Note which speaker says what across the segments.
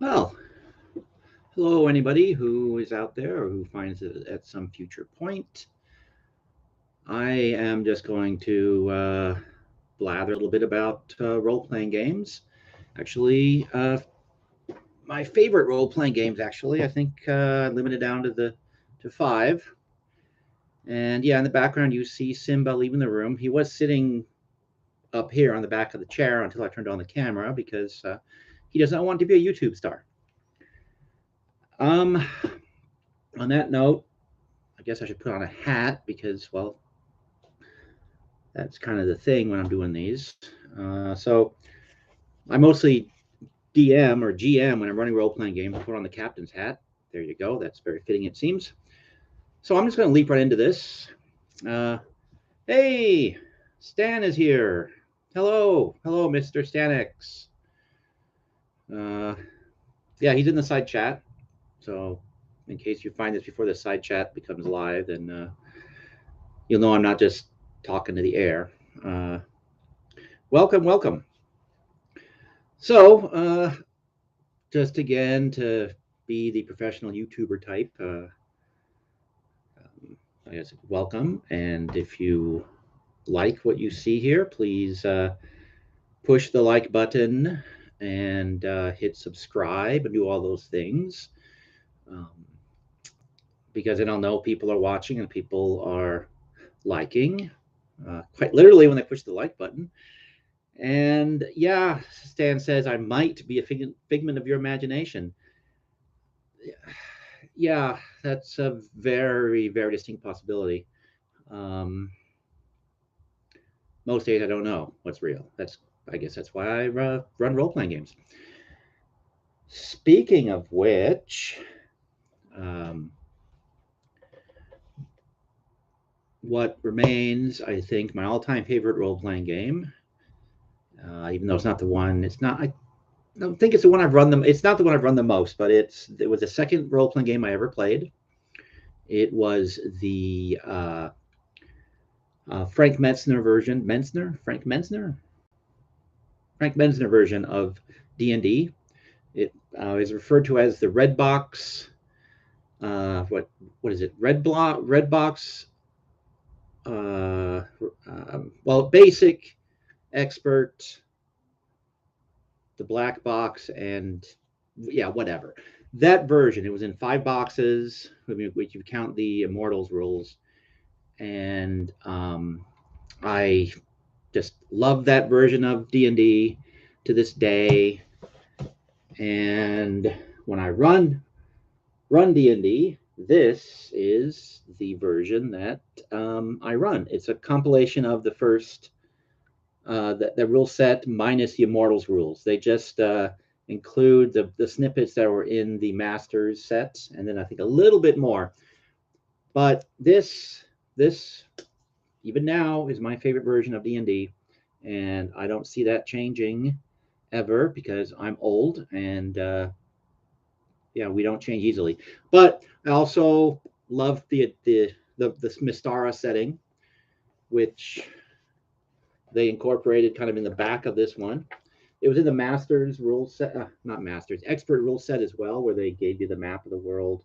Speaker 1: Well, hello, anybody who is out there or who finds it at some future point. I am just going to blather a little bit about role playing games. Actually, my favorite role playing games. Actually, I think limited down to five. And yeah, in the background you see Simba leaving the room. He was sitting up here on the back of the chair until I turned on the camera because he does not want to be a YouTube star. Um, on that note, I guess I should put on a hat because, well, that's kind of the thing when I'm doing these. So I mostly DM or GM when I'm running role playing games. I put on the captain's hat. There you go. That's very fitting, it seems. So I'm just going to leap right into this. Uh, hey, Stan is here. Hello, Mr. Stanix. Uh, yeah, he's in the side chat. So in case you find this before the side chat becomes live, then you'll know I'm not just talking to the air. Uh, welcome. So, just again to be the professional YouTuber type, I guess welcome. And if you like what you see here, please push the like button and hit subscribe and do all those things. Um, because then I'll know people are watching and people are liking, quite literally when they push the like button. And yeah, Stan says I might be a figment of your imagination. Yeah, that's a very distinct possibility. Um, most days I don't know what's real. I guess that's why I run role playing games. Speaking of which, um, what remains, I think, my all-time favorite role playing game, even though it's not the one. It's not. I don't think it's the one I've run them. It's not the one I've run the most, but it was the second role playing game I ever played. It was the Frank Metzner version. Frank Metzner version of D&D. It is referred to as the Red Box. What is it? Red Box. Well, basic, expert, the black box, and yeah, whatever. That version. It was in 5 boxes, which you count the Immortals rules, and I just love that version of D&D to this day. And when I run D&D, this is the version that I run. It's a compilation of the first the rule set minus the Immortals rules. They just include the snippets that were in the Masters set, and then I think a little bit more. But this even now is my favorite version of D&D, and I don't see that changing ever because I'm old and yeah, we don't change easily. But I also love the Mystara setting, which they incorporated kind of in the back of this one. It was in the Masters rule set, not Masters, Expert rule set as well, where they gave you the map of the world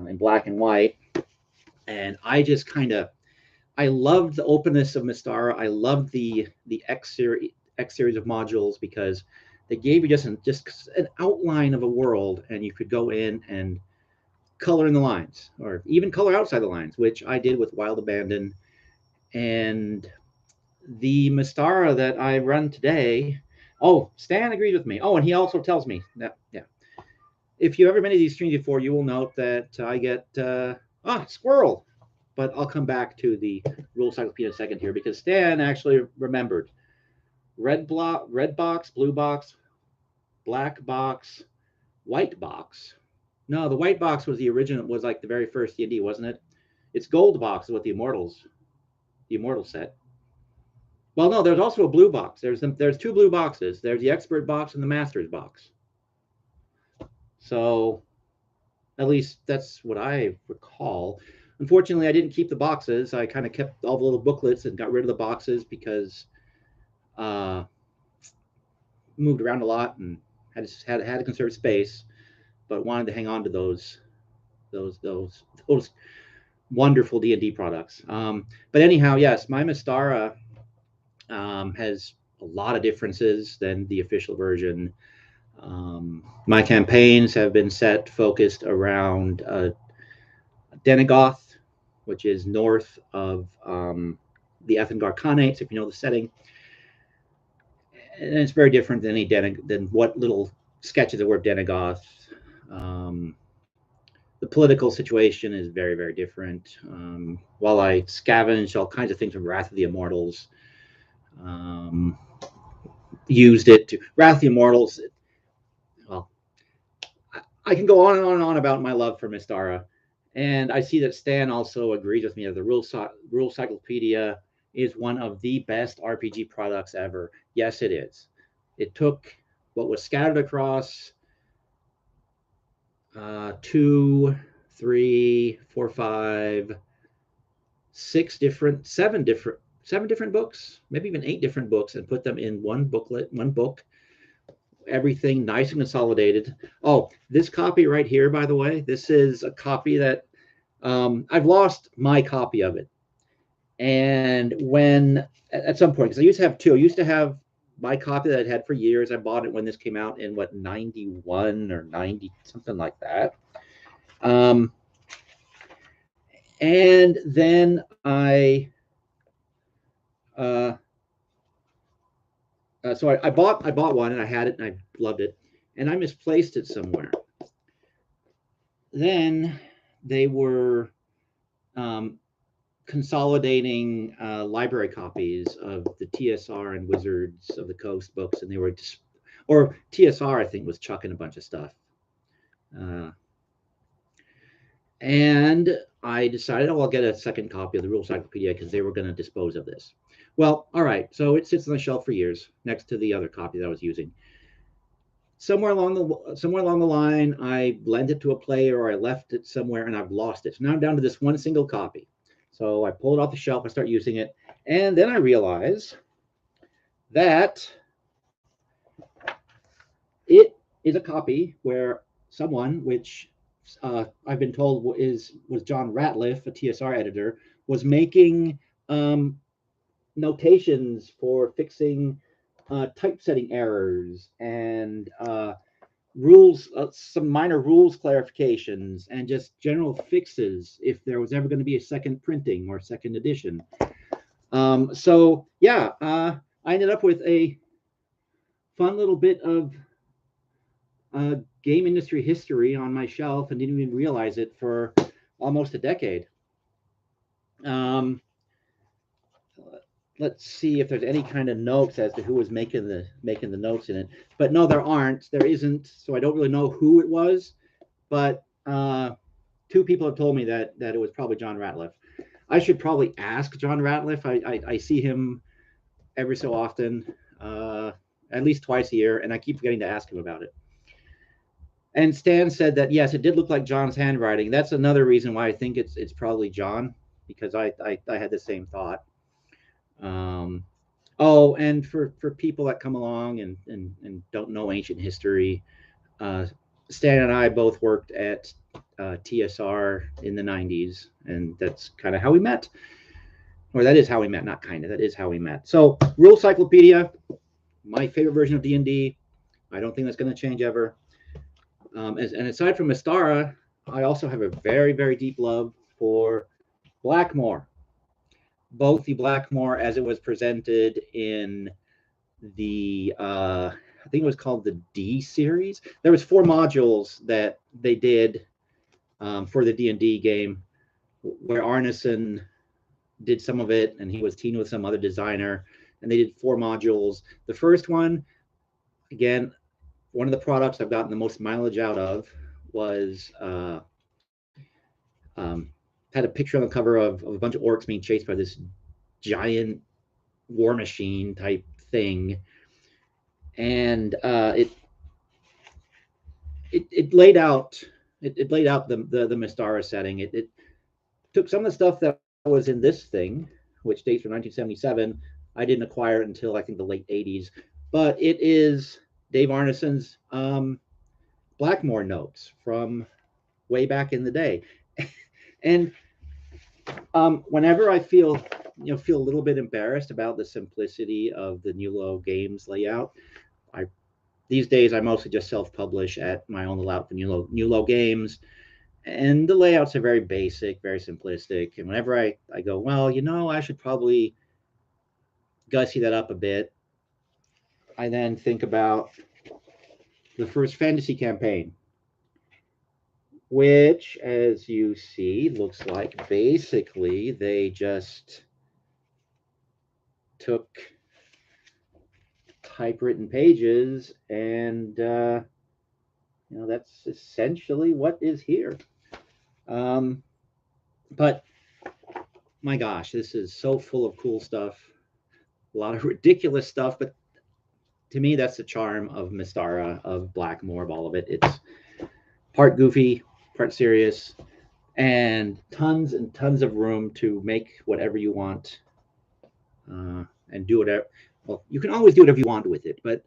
Speaker 1: in black and white. And I just kind of, I loved the openness of Mystara. I loved the X series of modules because they gave you just an outline of a world, and you could go in and color in the lines, or even color outside the lines, which I did with Wild Abandon. And the Mystara that I run today, oh, Stan agrees with me. Oh, and he also tells me that, yeah, if you've ever been to these streams before, you will note that I get, squirrel. But I'll come back to the rule cyclopedia in a second here because Stan actually remembered red box, blue box, black box, white box. No, the white box was the original, was like the very first D&D, wasn't it? It's gold box is what the Immortal set. Well, no, there's also a blue box. There's 2 blue boxes. There's the expert box and the master's box. So at least that's what I recall. Unfortunately, I didn't keep the boxes. I kind of kept all the little booklets and got rid of the boxes because moved around a lot and had to conserve space, but wanted to hang on to those wonderful D&D products. But anyhow, yes, my Mystara has a lot of differences than the official version. My campaigns have been set focused around Denegoth, which is north of the Ethengar Khanates, if you know the setting. And it's very different than than what little sketches there were of Denegoth. Um, the political situation is very, very different. While I scavenged all kinds of things from Wrath of the Immortals, um, used it to Wrath of the Immortals. Well, I can go on and on and on about my love for Mystara, and I see that Stan also agrees with me that the Rule Cyclopedia is one of the best RPG products ever. Yes, it is. It took what was scattered across two, three, four, five, seven different books, maybe even 8 different books, and put them in one book, everything nice and consolidated. Oh, this copy right here, by the way, this is a copy that I've lost my copy of it. And when at some point, because I used to have two, I used to have my copy that I had for years. I bought it when this came out in what 91 or 90, something like that. Um, and then uh, I bought one and I had it and I loved it, and I misplaced it somewhere. Then they were um, consolidating library copies of the TSR and Wizards of the Coast books, and they were just, or TSR I think was chucking a bunch of stuff. Uh, and I decided, oh, I'll get a second copy of the Rule Cyclopedia because they were going to dispose of this. Well, all right, so it sits on the shelf for years next to the other copy that I was using. Somewhere along the line, I lent it to a player or I left it somewhere and I've lost it. So now I'm down to this one single copy. So I pull it off the shelf, I start using it, and then I realize that it is a copy where someone, which I've been told was John Ratliff, a TSR editor, was making notations for fixing typesetting errors and rules, some minor rules clarifications, and just general fixes if there was ever going to be a second printing or second edition. So yeah, I ended up with a fun little bit of game industry history on my shelf and didn't even realize it for almost a decade. Um, let's see if there's any kind of notes as to who was making the notes in it. But no, there aren't. There isn't. So I don't really know who it was. But 2 people have told me that it was probably John Ratliff. I should probably ask John Ratliff. I see him every so often, at least twice a year, and I keep forgetting to ask him about it. And Stan said that yes, it did look like John's handwriting. That's another reason why I think it's probably John, because I had the same thought. Oh, and for people that come along and don't know ancient history, Stan and I both worked at TSR in the 90s, and that's kind of how we met. Or that is how we met, not kind of. That is how we met. So, Rule Cyclopedia, my favorite version of D&D. I don't think that's going to change ever. And aside from Mystara, I also have a very, very deep love for Blackmore. Both the Blackmore as it was presented in the I think it was called the D series. There was 4 modules that they did for the D&D game, where Arneson did some of it, and he was teamed with some other designer, and they did 4 modules. The first one, again, one of the products I've gotten the most mileage out of was had a picture on the cover of a bunch of orcs being chased by this giant war machine type thing, and it laid out the Mystara setting. It took some of the stuff that was in this thing, which dates from 1977. I didn't acquire it until I think the late 80s, but it is Dave Arneson's Blackmore notes from way back in the day. And whenever I feel a little bit embarrassed about the simplicity of the Nulo Games layout, I these days I mostly just self-publish at my own layout for Nulo Games, and the layouts are very basic, very simplistic. And whenever I go, well, I should probably gussy that up a bit, I then think about the first fantasy campaign, which, as you see, looks like basically they just took typewritten pages and that's essentially what is here. But my gosh, this is so full of cool stuff, a lot of ridiculous stuff, but to me, that's the charm of Mystara, of Blackmore, of all of it. It's part goofy, part serious, and tons of room to make whatever you want, and do whatever. Well, you can always do whatever you want with it, but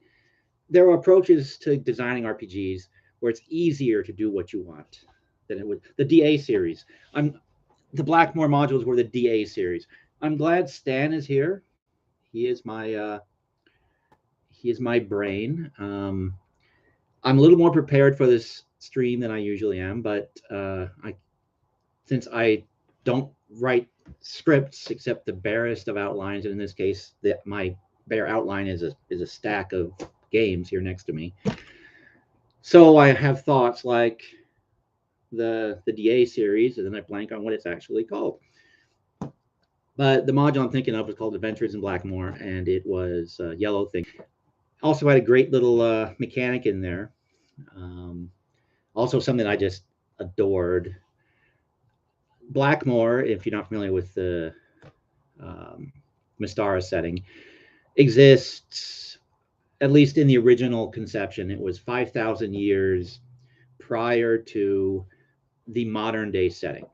Speaker 1: there are approaches to designing RPGs where it's easier to do what you want than it would. The DA series. The Blackmore modules were the DA series. I'm glad Stan is here. He is my brain. I'm a little more prepared for this stream than I usually am, but since I don't write scripts except the barest of outlines, and in this case, my bare outline is a stack of games here next to me. So I have thoughts like the DA series, and then I blank on what it's actually called. But the module I'm thinking of is called Adventures in Blackmore, and it was a yellow thing. Also had a great little mechanic in there. Also something I just adored. Blackmore, if you're not familiar with the Mystara setting, exists, at least in the original conception. It was 5,000 years prior to the modern day setting.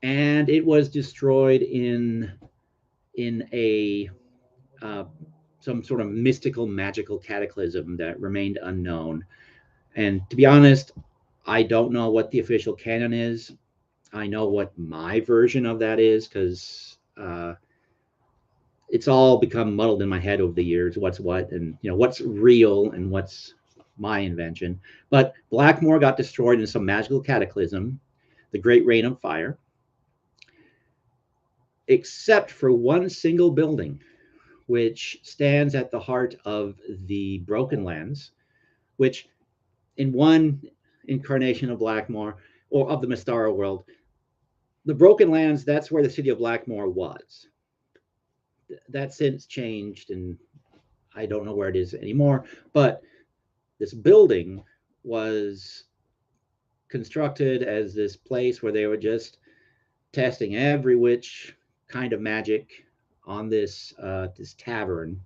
Speaker 1: And it was destroyed in a some sort of mystical, magical cataclysm that remained unknown. And to be honest, I don't know what the official canon is. I know what my version of that is, because it's all become muddled in my head over the years. What's what, and what's real and what's my invention. But Blackmore got destroyed in some magical cataclysm, the Great Rain of Fire, except for one single building, which stands at the heart of the Broken Lands, which in one incarnation of Blackmore, or of the Mystara world, the Broken Lands, that's where the city of Blackmore was. That's since changed, and I don't know where it is anymore. But this building was constructed as this place where they were just testing every which kind of magic on this tavern.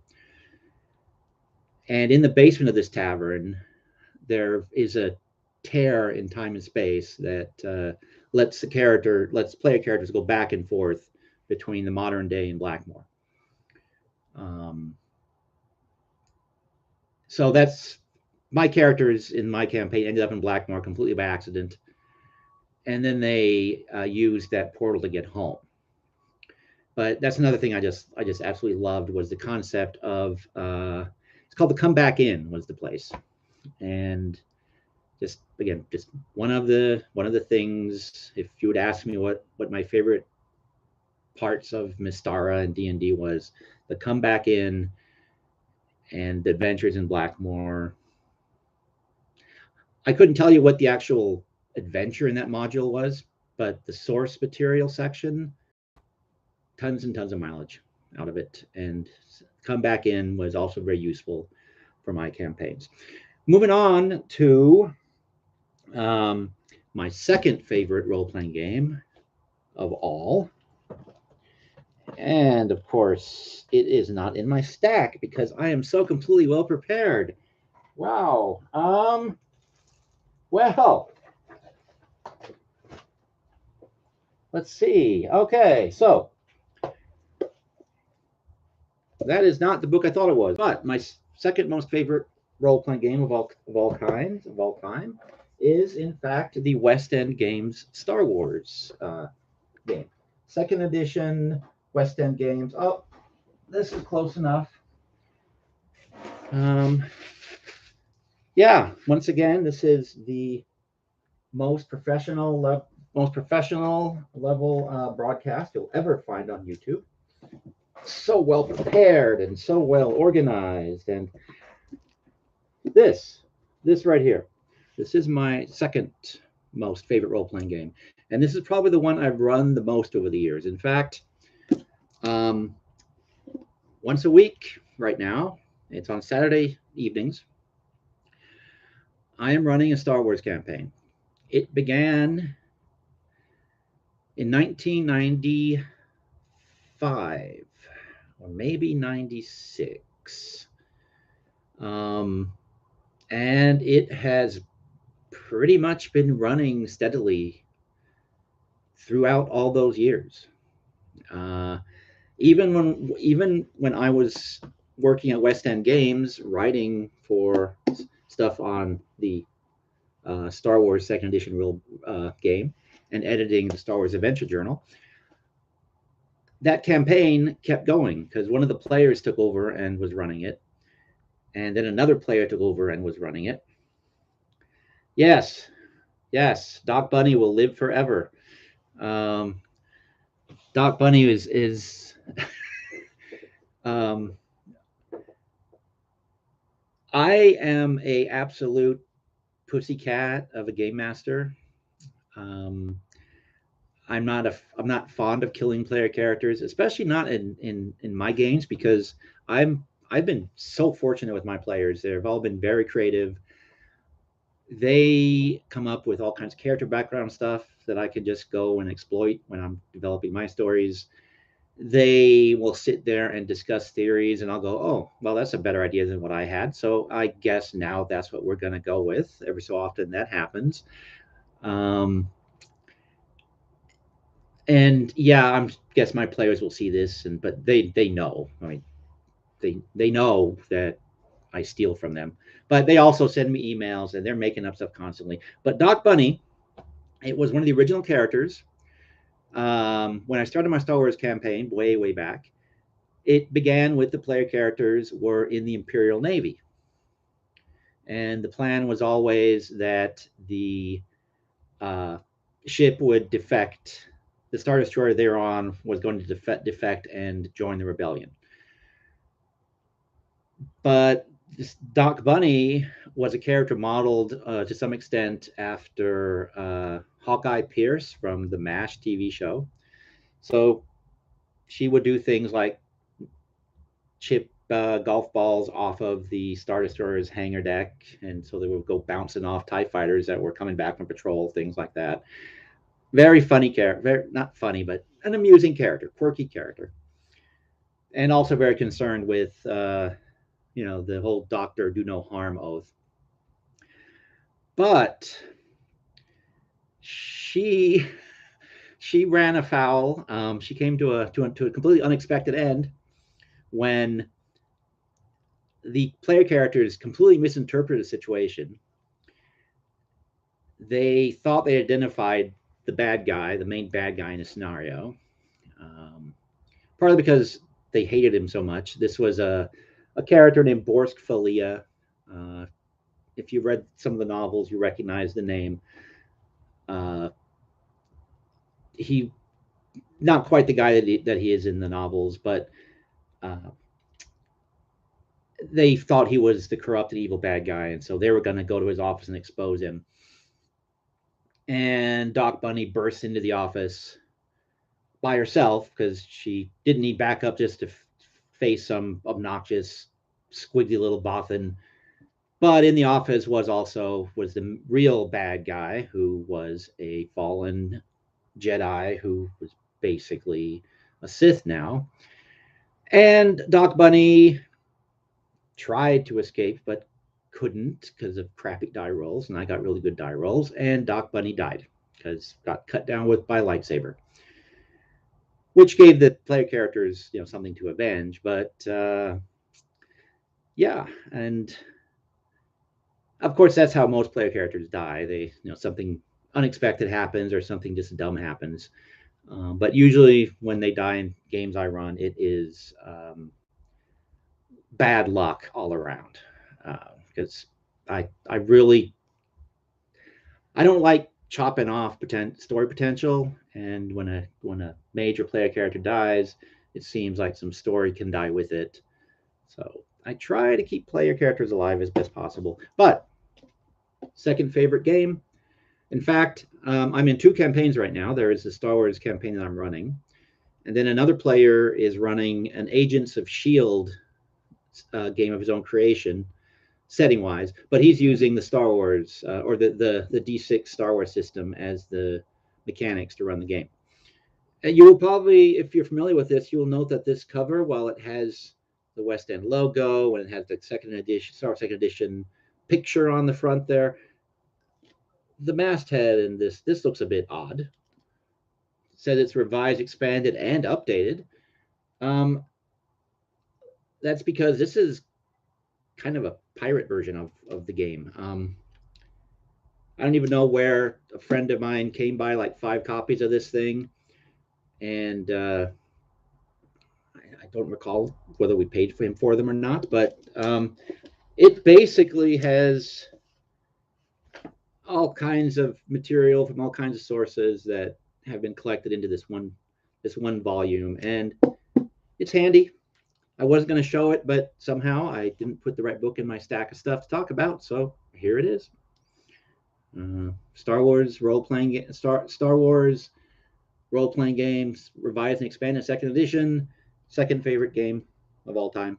Speaker 1: And in the basement of this tavern, there is a tear in time and space that lets player characters go back and forth between the modern day and Blackmore. So that's my characters in my campaign ended up in Blackmore completely by accident, and then they used that portal to get home. But that's another thing I just absolutely loved, was the concept of it's called the Come Back Inn was the place, and just one of the things. If you would ask me what my favorite parts of Mystara and D&D was, the Come Back Inn and the Adventures in Blackmore. I couldn't tell you what the actual adventure in that module was, but the source material section, tons and tons of mileage out of it. And Come Back In was also very useful for my campaigns. Moving on to my second favorite role-playing game of all. And of course, it is not in my stack because I am so completely well prepared. Wow. Well, let's see. Okay, so that is not the book I thought it was, but my second most favorite role-playing game of all kinds of all time is in fact the West End Games Star Wars game. Second edition West End Games. Oh, this is close enough. Um, yeah, once again, this is the most professional level broadcast you'll ever find on YouTube. So well prepared and so well organized, and this this right here, this is my second most favorite role-playing game, and this is probably the one I've run the most over the years. In fact, um, once a week right now, it's on Saturday evenings, I am running a Star Wars campaign. It began in 1995 or maybe 96. Um, and it has pretty much been running steadily throughout all those years. Uh, even when I was working at West End Games, writing for stuff on the Star Wars Second Edition real game and editing the Star Wars Adventure Journal, that campaign kept going because one of the players took over and was running it, and then another player took over and was running it. Yes, yes, Doc Bunny will live forever. Um, Doc Bunny is um, I am a absolute pussycat of a game master. Um, I'm not fond of killing player characters, especially not in my games because I've been so fortunate with my players. They've all been very creative. They come up with all kinds of character background stuff that I can just go and exploit when I'm developing my stories. They will sit there and discuss theories, and I'll go, oh, well, that's a better idea than what I had. So I guess now that's what we're going to go with. Every so often that happens. Um, and yeah, I guess my players will see this, and but they know. I mean, they know that I steal from them, but they also send me emails, and they're making up stuff constantly. But Doc Bunny, it was one of the original characters. When I started my Star Wars campaign way back, it began with the player characters were in the Imperial Navy, and the plan was always that the uh, ship would defect. The Star Destroyer they're on was going to defect and join the rebellion. But Doc Bunny was a character modeled to some extent after Hawkeye Pierce from the MASH TV show. So she would do things like chip golf balls off of the Star Destroyer's hangar deck, and so they would go bouncing off TIE fighters that were coming back from patrol, things like that. Very funny character, not funny, but an amusing character, quirky character, and also very concerned with the whole "Doctor do no harm" oath. But she she ran afoul. She came to a completely unexpected end when the player characters completely misinterpreted the situation. They thought they identified the bad guy, the main bad guy in the scenario, um, partly because they hated him so much. This was a character named Borsk Falia. Uh, if you read some of the novels, you recognize the name. Uh, he not quite the guy that he is in the novels, but uh, they thought he was the corrupt and evil bad guy, and so they were going to go to his office and expose him. And Doc Bunny bursts into the office by herself because she didn't need backup just to face some obnoxious, squiggly little bothan. But in the office was the real bad guy who was a fallen Jedi who was basically a Sith now. And Doc Bunny tried to escape, but couldn't because of crappy die rolls, and I got really good die rolls, and Doc Bunny died because got cut down with by lightsaber, which gave the player characters something to avenge. But yeah, and Of course, that's how most player characters die. Something unexpected happens or something just dumb happens. But usually, when they die in games I run, it is bad luck all around. Because I really I don't like chopping off story potential, and when a major player character dies, it seems like some story can die with it. So I try to keep player characters alive as best possible. But second favorite game. In fact, I'm in two campaigns right now. There is the Star Wars campaign that I'm running, and then another player is running an Agents of Shield game of his own creation, setting wise. But he's using the Star Wars or the D6 Star Wars system as the mechanics to run the game. And you will probably, if you're familiar with this, you will note that this cover, while it has the West End logo and it has the second edition, Star Wars second edition picture on the front there, the masthead in this looks a bit odd. It says it's revised, expanded, and updated. Um, that's because this is kind of a pirate version of the game. I don't even know where a friend of mine came by like 5 copies of this thing, and I don't recall whether we paid for him for them or not. But it basically has all kinds of material from all kinds of sources that have been collected into this one volume, and it's handy. I wasn't going to show it, but somehow I didn't put the right book in my stack of stuff to talk about, so here it is. Star Wars role-playing Star Wars role-playing games, revised and expanded second edition, second favorite game of all time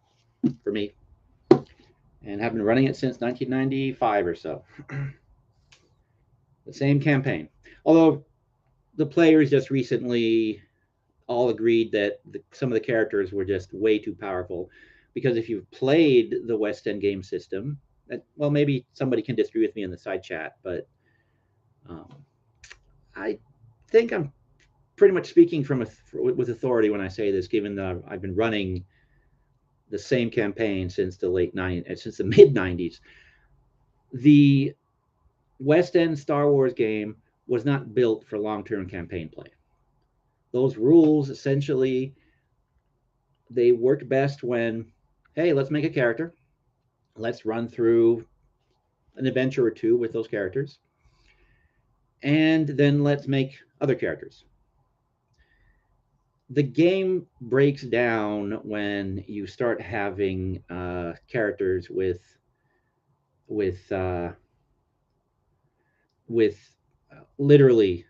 Speaker 1: for me, and have been running it since 1995 or so. The same campaign, although the players just recently all agreed that some of the characters were just way too powerful. Because if you've played the West End game system, well, maybe somebody can disagree with me in the side chat, but um, I think I'm pretty much speaking with authority when I say this, given that I've been running the same campaign since the mid 90s. The West End Star Wars game was not built for long-term campaign play. Those rules essentially, they work best when, hey, let's make a character, let's run through an adventure or two with those characters, and then let's make other characters. The game breaks down when you start having characters with uh, with literally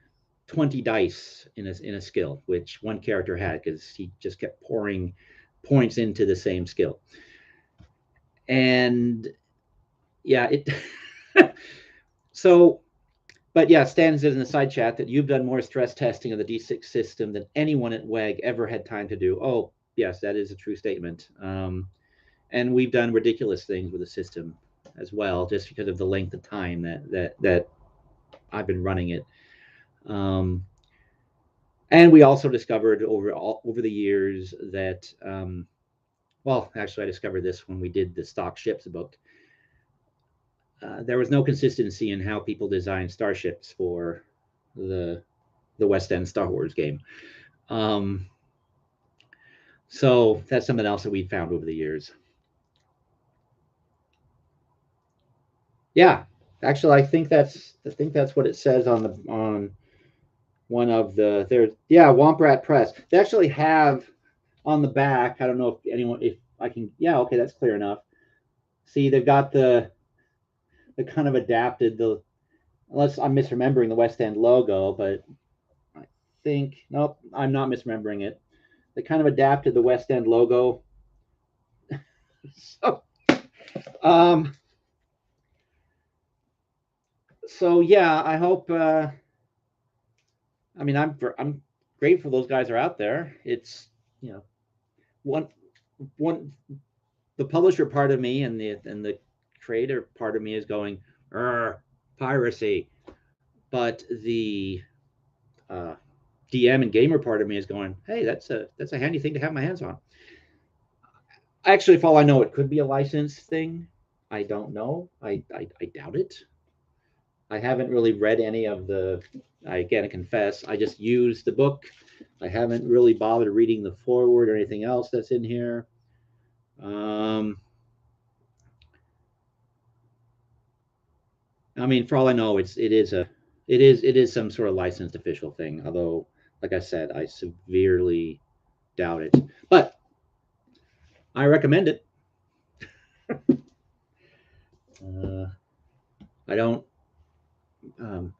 Speaker 1: 20 dice in a skill, which one character had because he just kept pouring points into the same skill. And yeah, it so but yeah, Stan says in the side chat that you've done more stress testing of the D6 system than anyone at WEG ever had time to do. Oh, yes, that is a true statement. And we've done ridiculous things with the system as well, just because of the length of time that I've been running it. And we also discovered over the years that, well, actually, I discovered this when we did the Stock Ships book. There was no consistency in how people designed starships for the West End Star Wars game. So that's something else that we found over the years. Yeah, actually, I think that's what it says on one of the there's yeah Womp Rat Press. They actually have on the back. I don't know if I can. Yeah, okay, that's clear enough. See, they've got the kind of adapted the, unless I'm misremembering the West End logo, but I think nope, I'm not misremembering it. They kind of adapted the West End logo. So, um, so yeah, I hope. I mean, I'm grateful those guys are out there. It's one the publisher part of me and the creator part of me is going piracy, but the uh, DM and gamer part of me is going, hey, that's a handy thing to have my hands on. Actually, for all I know, it could be a license thing. I don't know. I doubt it. I haven't really read any of the. I gotta confess, I just used the book. I haven't really bothered reading the foreword or anything else that's in here. Um, I mean, for all I know, it is some sort of licensed official thing. Although, like I said, I severely doubt it. But I recommend it. Uh, I don't. Um,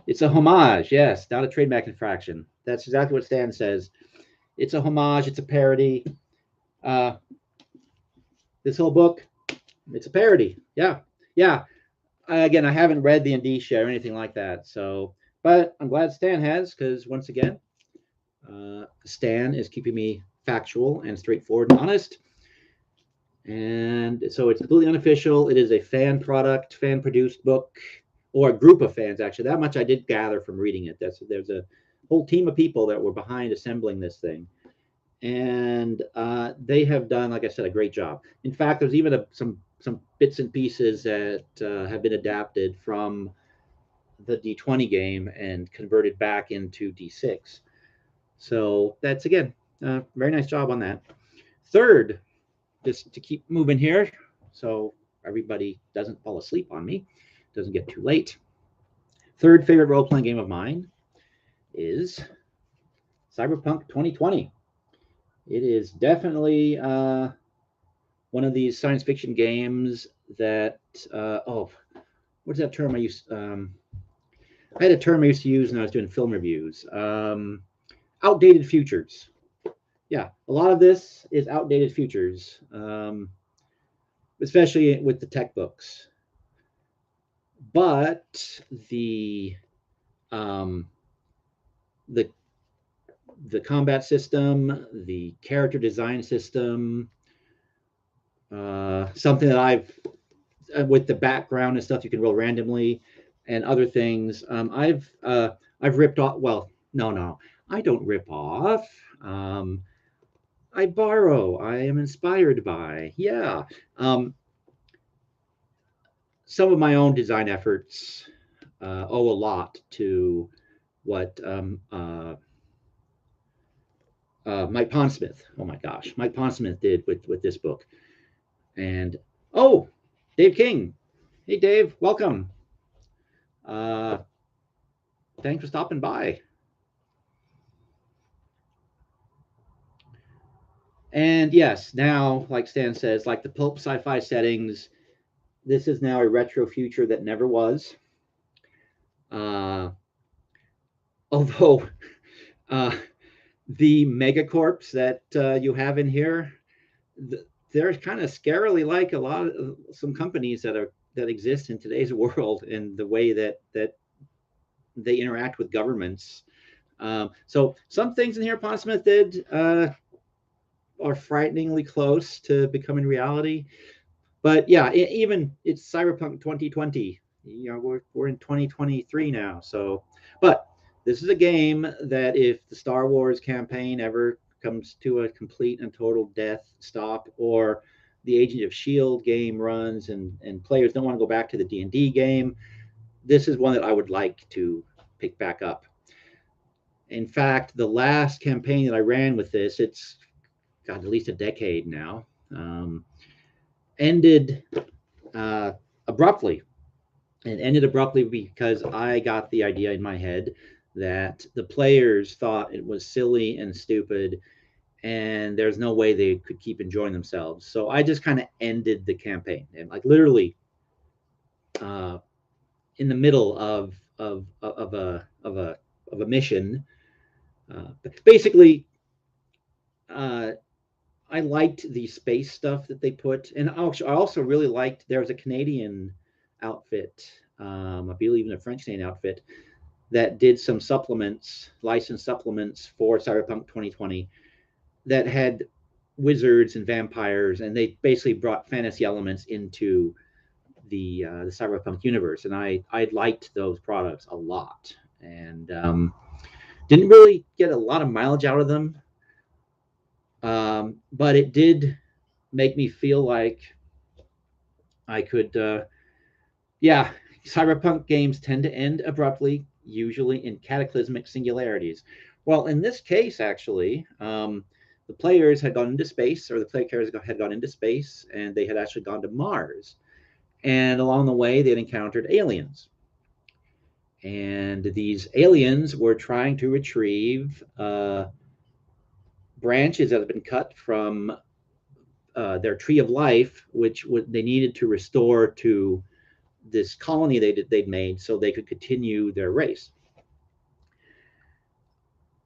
Speaker 1: it's a homage, yes, not a trademark infraction. That's exactly what Stan says. It's a homage. It's a parody. Uh, this whole book, it's a parody. Yeah, yeah. Again, I haven't read the indicia or anything like that. So, but I'm glad Stan has because once again, Stan is keeping me factual and straightforward and honest. And so it's completely unofficial. It is a fan product, fan produced book, or a group of fans, actually. That much I did gather from reading it. There's a whole team of people that were behind assembling this thing. And they have done, like I said, a great job. In fact, there's even some bits and pieces that have been adapted from the D20 game and converted back into D6. So that's again, very nice job on that. Third, just to keep moving here, so everybody doesn't fall asleep on me, doesn't get too late. Third favorite role playing game of mine is Cyberpunk 2020. It is definitely one of these science fiction games that, what's that term I used? I had a term I used to use when I was doing film reviews. Outdated futures. Yeah, a lot of this is outdated futures, especially with the tech books. But um, the the combat system, the character design system, something that with the background and stuff you can roll randomly, and other things. I've ripped off. Well, no, I don't rip off. Um, I borrow. I am inspired by. Yeah. Some of my own design efforts owe a lot to what Mike Pondsmith. Oh my gosh, Mike Pondsmith did with this book. And oh, Dave King. Hey, Dave, welcome. Uh, thanks for stopping by. And yes, now, like Stan says, like the pulp sci-fi settings, this is now a retro future that never was. Uh, although uh, the megacorps that you have in here, they're kind of scarily like a lot of some companies that exist in today's world and the way that they interact with governments. So some things in here Pondsmith did are frighteningly close to becoming reality. But yeah, even it's Cyberpunk 2020. We're in 2023 now. So, but this is a game that if the Star Wars campaign ever comes to a complete and total death stop, or the Agent of Shield game runs and players don't want to go back to the D&D game, this is one that I would like to pick back up. In fact, the last campaign that I ran with this, it's got at least a decade now, ended abruptly. It ended abruptly because I got the idea in my head that the players thought it was silly and stupid, and there's no way they could keep enjoying themselves. So I just kind of ended the campaign, and like literally uh, in the middle of a mission. Basically, uh, I liked the space stuff that they put, and I also really liked. There was a Canadian outfit, I believe, even a French Canadian outfit that did some supplements, licensed supplements for Cyberpunk 2020 that had wizards and vampires, and they basically brought fantasy elements into the Cyberpunk universe, and I liked those products a lot, and didn't really get a lot of mileage out of them, but it did make me feel like I could, yeah, cyberpunk games tend to end abruptly, usually in cataclysmic singularities. Well, in this case, actually, the players had gone into space, or the player characters had gone into space, and they had actually gone to Mars. And along the way, they'd encountered aliens. And these aliens were trying to retrieve branches that had been cut from their tree of life, which they needed to restore to this colony they'd made so they could continue their race.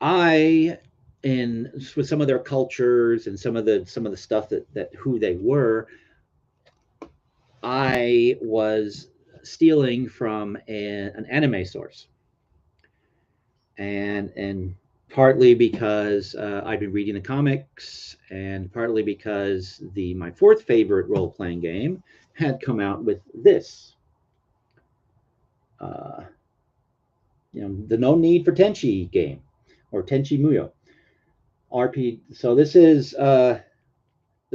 Speaker 1: I, in with some of their cultures and some of the stuff that who they were, I was stealing from an anime source, and partly because I've been reading the comics, and partly because the my fourth favorite role playing game had come out with this. Uh, the No Need for Tenchi game, or Tenchi Muyo RP. So this is the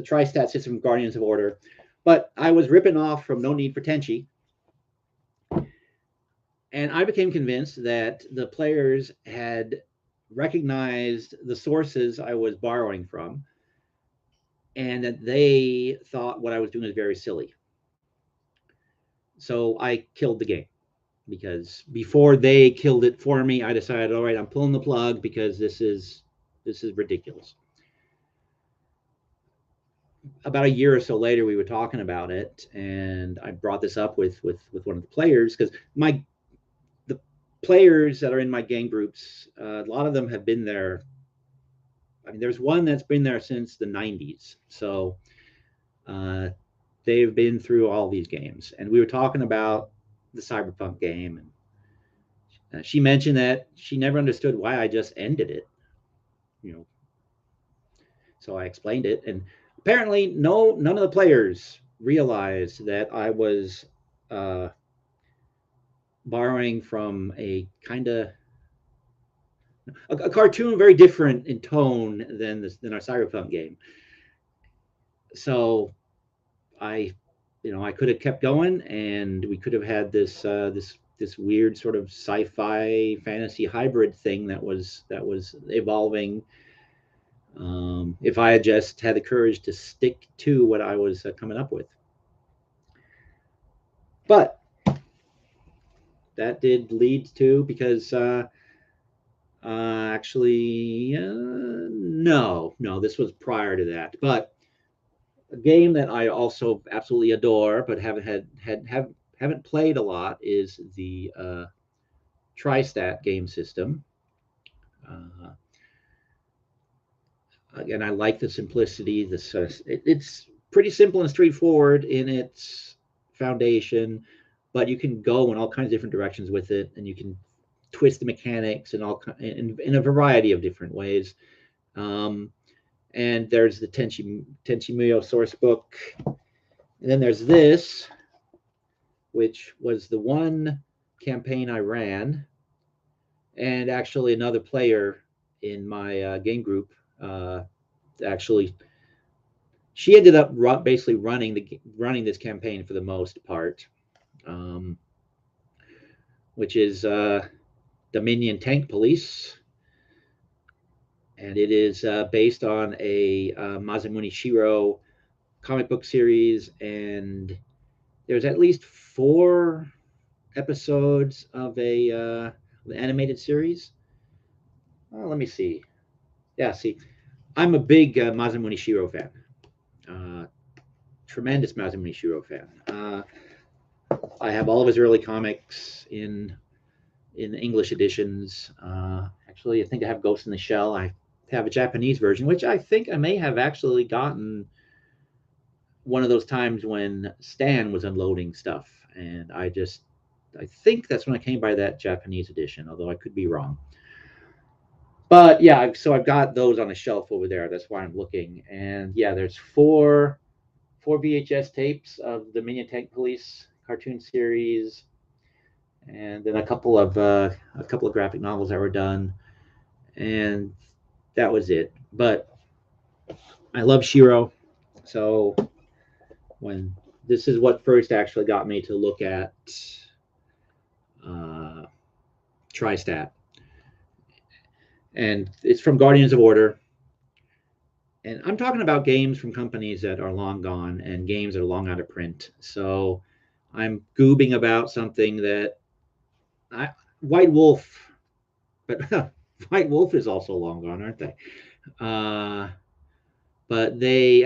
Speaker 1: tri-stat system of Guardians of Order, but I was ripping off from No Need for Tenchi, and I became convinced that the players had recognized the sources I was borrowing from, and that they thought what I was doing was very silly. So I killed the game, because before they killed it for me, I decided, all right, I'm pulling the plug because this is ridiculous. About a year or so later, we were talking about it, and I brought this up with one of the players, because my the players that are in my game groups, a lot of them have been there. I mean, there's one that's been there since the '90s, so uh, they've been through all these games, and we were talking about the cyberpunk game, and she mentioned that she never understood why I just ended it, you know. So I explained it, and apparently, none of the players realized that I was uh, borrowing from a cartoon very different in tone than our cyberpunk game. So I, I could have kept going, and we could have had this weird sort of sci-fi fantasy hybrid thing that was evolving. If I had just had the courage to stick to what I was coming up with, but that did lead to, because actually, no, this was prior to that. But a game that I also absolutely adore, but haven't played a lot, is the TriStat game system. Uh, Again, I like the simplicity. It's pretty simple and straightforward in its foundation, but you can go in all kinds of different directions with it, and you can twist the mechanics in a variety of different ways. Um, and there's the Tenchi Muyo source book, and then there's this, which was the one campaign I ran, and actually another player in my game group actually, she ended up basically running this campaign for the most part, um, which is Dominion Tank Police, and it is based on a Masamune Shiro comic book series, and there's at least 4 episodes of an animated series. Let me see. Yeah, see, I'm a big Masamune Shiro fan. Uh, Tremendous Masamune Shiro fan. I have all of his early comics in English editions. Actually, I think I have Ghost in the Shell. I have a Japanese version, which I think I may have actually gotten one of those times when Stan was unloading stuff, and I think that's when I came by that Japanese edition, although I could be wrong. But yeah, so I've got those on a shelf over there. That's why I'm looking. And yeah, there's four VHS tapes of the Minion Tank Police cartoon series, and then a couple of graphic novels that were done, and that was it. But I love Shiro, so when this is what first actually got me to look at uh, TriStat, and it's from Guardians of Order. And I'm talking about games from companies that are long gone and games that are long out of print. So I'm goobing about something that White Wolf, but White Wolf is also long gone, aren't they? Uh, but they,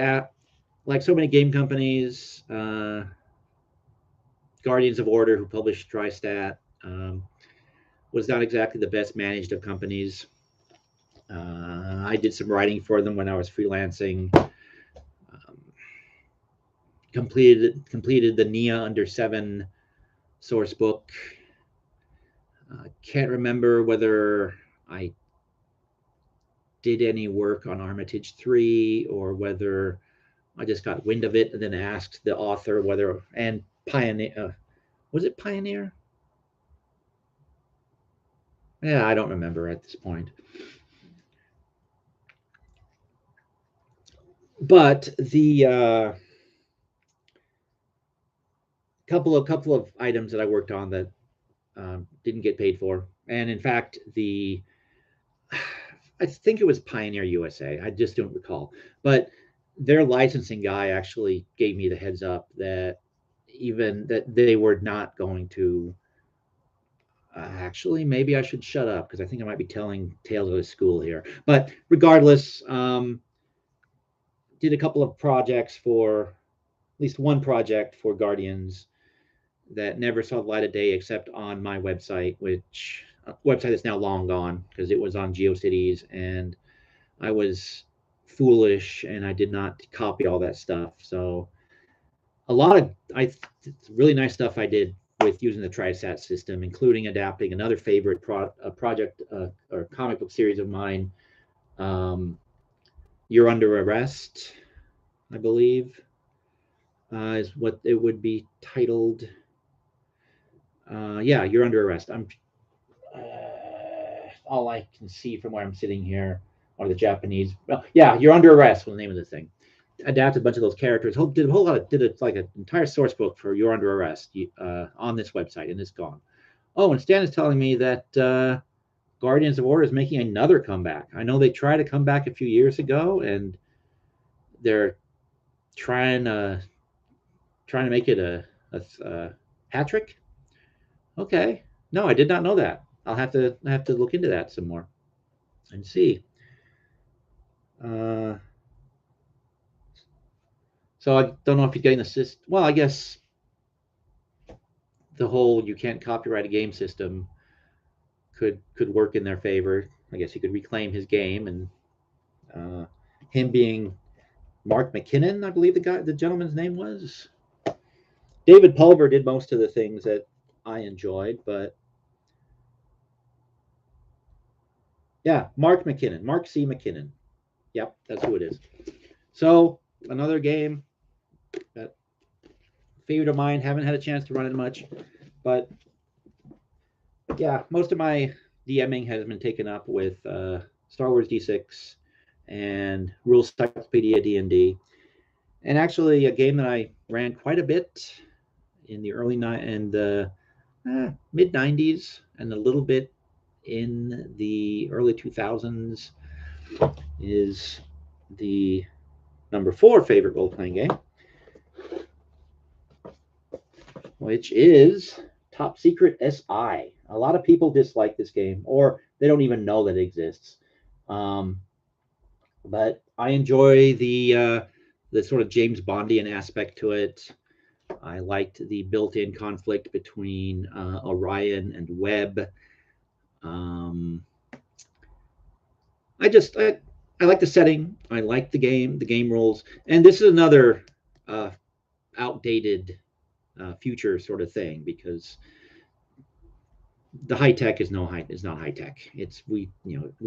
Speaker 1: like so many game companies, Guardians of Order, who published TriStat, was not exactly the best managed of companies. I did some writing for them when I was freelancing. Completed the Nia Under 7 source book. Can't remember whether I did any work on Armitage 3 or whether I just got wind of it and then asked the author whether, and Pioneer, was it Pioneer? Yeah, I don't remember at this point. But the couple of items that I worked on that didn't get paid for, and in fact, I think it was Pioneer USA. I just don't recall, but their licensing guy actually gave me the heads up that even that they were not going to. Actually, maybe I should shut up because I think I might be telling tales of the school here. But regardless, did a couple of projects for at least one project for Guardians that never saw the light of day except on my website, which website is now long gone because it was on GeoCities and I was foolish and I did not copy all that stuff. So a lot of really nice stuff I did with using the TriStat system, including adapting another favorite project or comic book series of mine, You're Under Arrest, I believe, is what it would be titled. Yeah, You're Under Arrest. All I can see from where I'm sitting here are the Japanese. Well, yeah, You're Under Arrest was the name of the thing. Adapted a bunch of those characters. Did a whole lot of did it like an entire source book for You're Under Arrest on this website, and it's gone. Oh, and Stan is telling me that Guardians of Order is making another comeback. I know they tried to come back a few years ago, and they're trying trying to make it a hat trick. Okay, no, I did not know that. I have to look into that some more and see. Uh, so I don't know if you're getting the system. Well, I guess the whole you can't copyright a game system could work in their favor. I guess he could reclaim his game, and him being Mark McKinnon, I believe the gentleman's name was. David Pulver did most of the things that I enjoyed, but yeah, Mark McKinnon, Mark C. McKinnon. Yep, that's who it is. So another game that favorite of mine. Haven't had a chance to run it much, but yeah, most of my DMing has been taken up with Star Wars D6 and Rules Cyclopedia D&D, and actually a game that I ran quite a bit in the mid '90s and a little bit in the early 2000s is the number 4 favorite role playing game, which is Top Secret SI. A lot of people dislike this game, or they don't even know that it exists. But I enjoy the sort of James Bondian aspect to it. I liked the built-in conflict between Orion and Webb. I just I like the setting. I like the game rules, and this is another outdated future sort of thing because the high tech is not high tech. It's we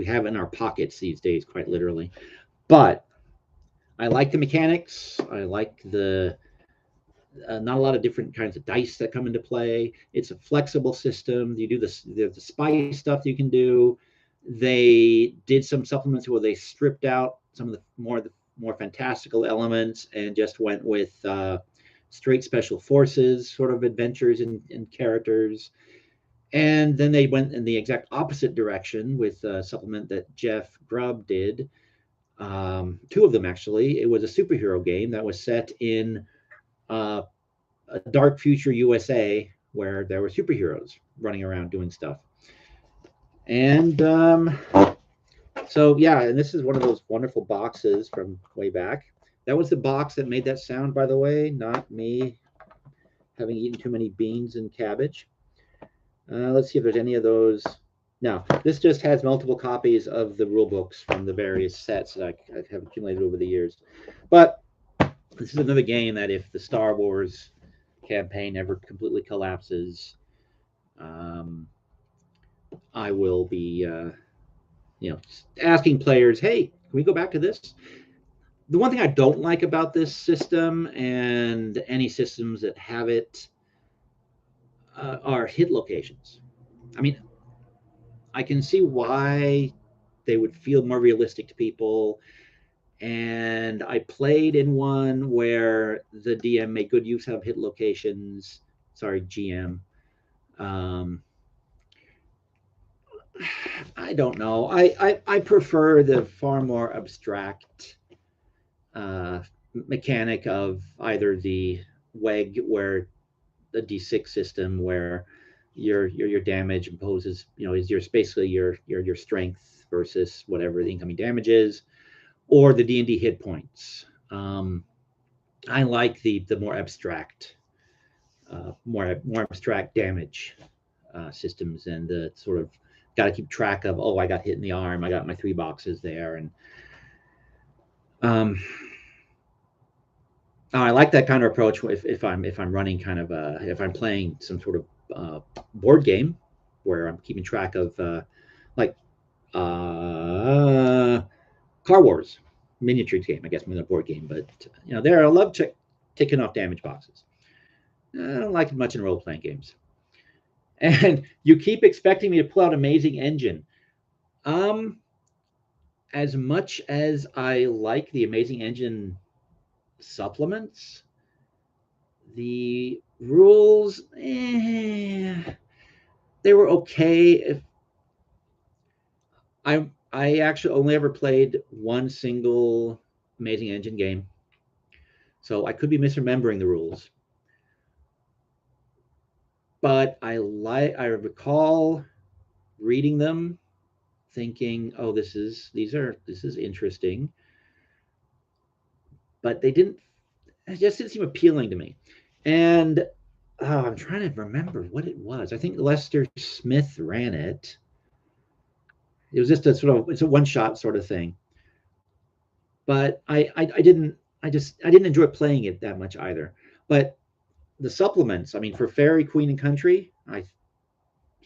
Speaker 1: have it in our pockets these days, quite literally. But I like the mechanics. I like the not a lot of different kinds of dice that come into play. It's a flexible system. You do the spy stuff you can do. They did some supplements where they stripped out some of the more fantastical elements and just went with straight special forces sort of adventures and characters. And then they went in the exact opposite direction with a supplement that Jeff Grubb did. Two of them, actually. It was a superhero game that was set in uh, a dark future USA where there were superheroes running around doing stuff. And so, yeah, and this is one of those wonderful boxes from way back. That was the box that made that sound, by the way, not me having eaten too many beans and cabbage. Let's see if there's any of those. Now, this just has multiple copies of the rule books from the various sets that I have accumulated over the years. But this is another game that if the Star Wars campaign ever completely collapses, um, I will be, asking players, hey, can we go back to this? The one thing I don't like about this system and any systems that have it are hit locations. I mean, I can see why they would feel more realistic to people. And I played in one where the DM made good use of hit locations. Sorry, GM. Um, I don't know. I prefer the far more abstract mechanic of either the WEG, where the D6 system, where your damage imposes, is basically your strength versus whatever the incoming damage is, or the D&D hit points. I like the more abstract, more abstract damage systems, and the sort of got to keep track of. Oh, I got hit in the arm. I got my 3 boxes there, and I like that kind of approach if I'm running kind of if I'm playing some sort of board game where I'm keeping track of like Car Wars miniature game. I guess I'm in a board game, but there I love ticking off damage boxes. I don't like it much in role playing games. And you keep expecting me to pull out Amazing Engine. As much as I like the Amazing Engine supplements, the rules, they were okay. If I actually only ever played one single Amazing Engine game, so I could be misremembering the rules. But I recall reading them, thinking, "Oh, this is interesting," but it just didn't seem appealing to me. And I'm trying to remember what it was. I think Lester Smith ran it. It was just it's a one shot sort of thing. But I didn't enjoy playing it that much either. But the supplements, I mean, for Fairy Queen and Country, I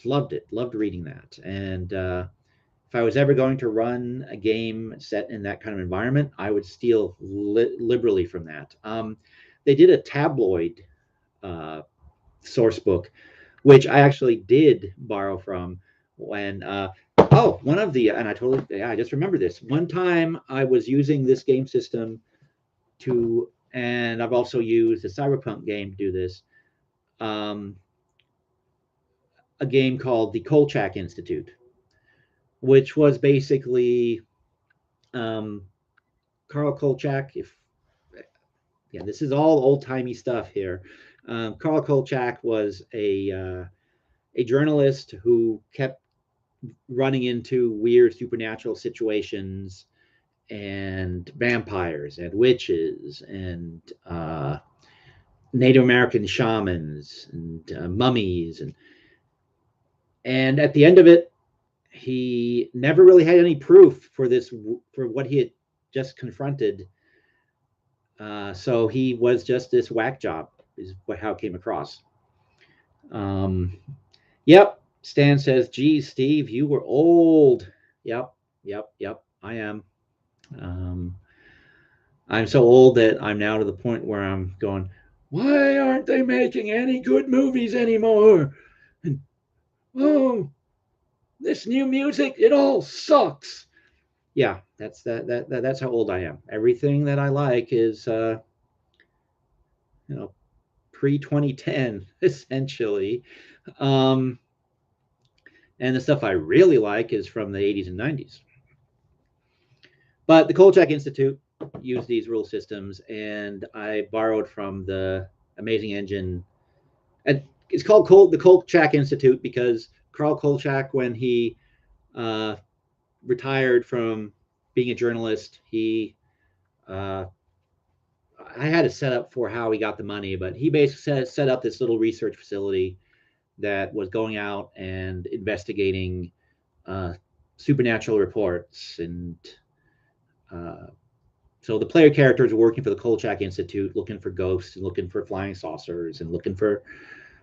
Speaker 1: loved it. Loved reading that. And if I was ever going to run a game set in that kind of environment, I would steal liberally from that. They did a tabloid source book, which I actually did borrow from when one of the and I just remember this. One time I was using this game system and I've also used a cyberpunk game to do this. A game called the Kolchak Institute, which was basically Carl Kolchak. This is all old timey stuff here. Carl Kolchak was a journalist who kept running into weird supernatural situations and vampires and witches and Native American shamans and mummies, and at the end of it, he never really had any proof for what he had just confronted. So he was just this whack job, is how it came across. Yep. Stan says, geez, Steve, you were old. Yep. I am. I'm so old that I'm now to the point where I'm going, why aren't they making any good movies anymore? And, oh, this new music, it all sucks. Yeah, that's how old I am. Everything that I like is pre-2010 essentially. Um, and the stuff I really like is from the 80s and 90s. But the Kolchak Institute used these rule systems, and I borrowed from the Amazing Engine. And it's called the Kolchak Institute because Carl Kolchak, when he uh, retired from being a journalist, he uh, I had a setup for how he got the money, but he basically set up this little research facility that was going out and investigating uh, supernatural reports. And uh, so the player characters are working for the Kolchak Institute, looking for ghosts and looking for flying saucers and looking for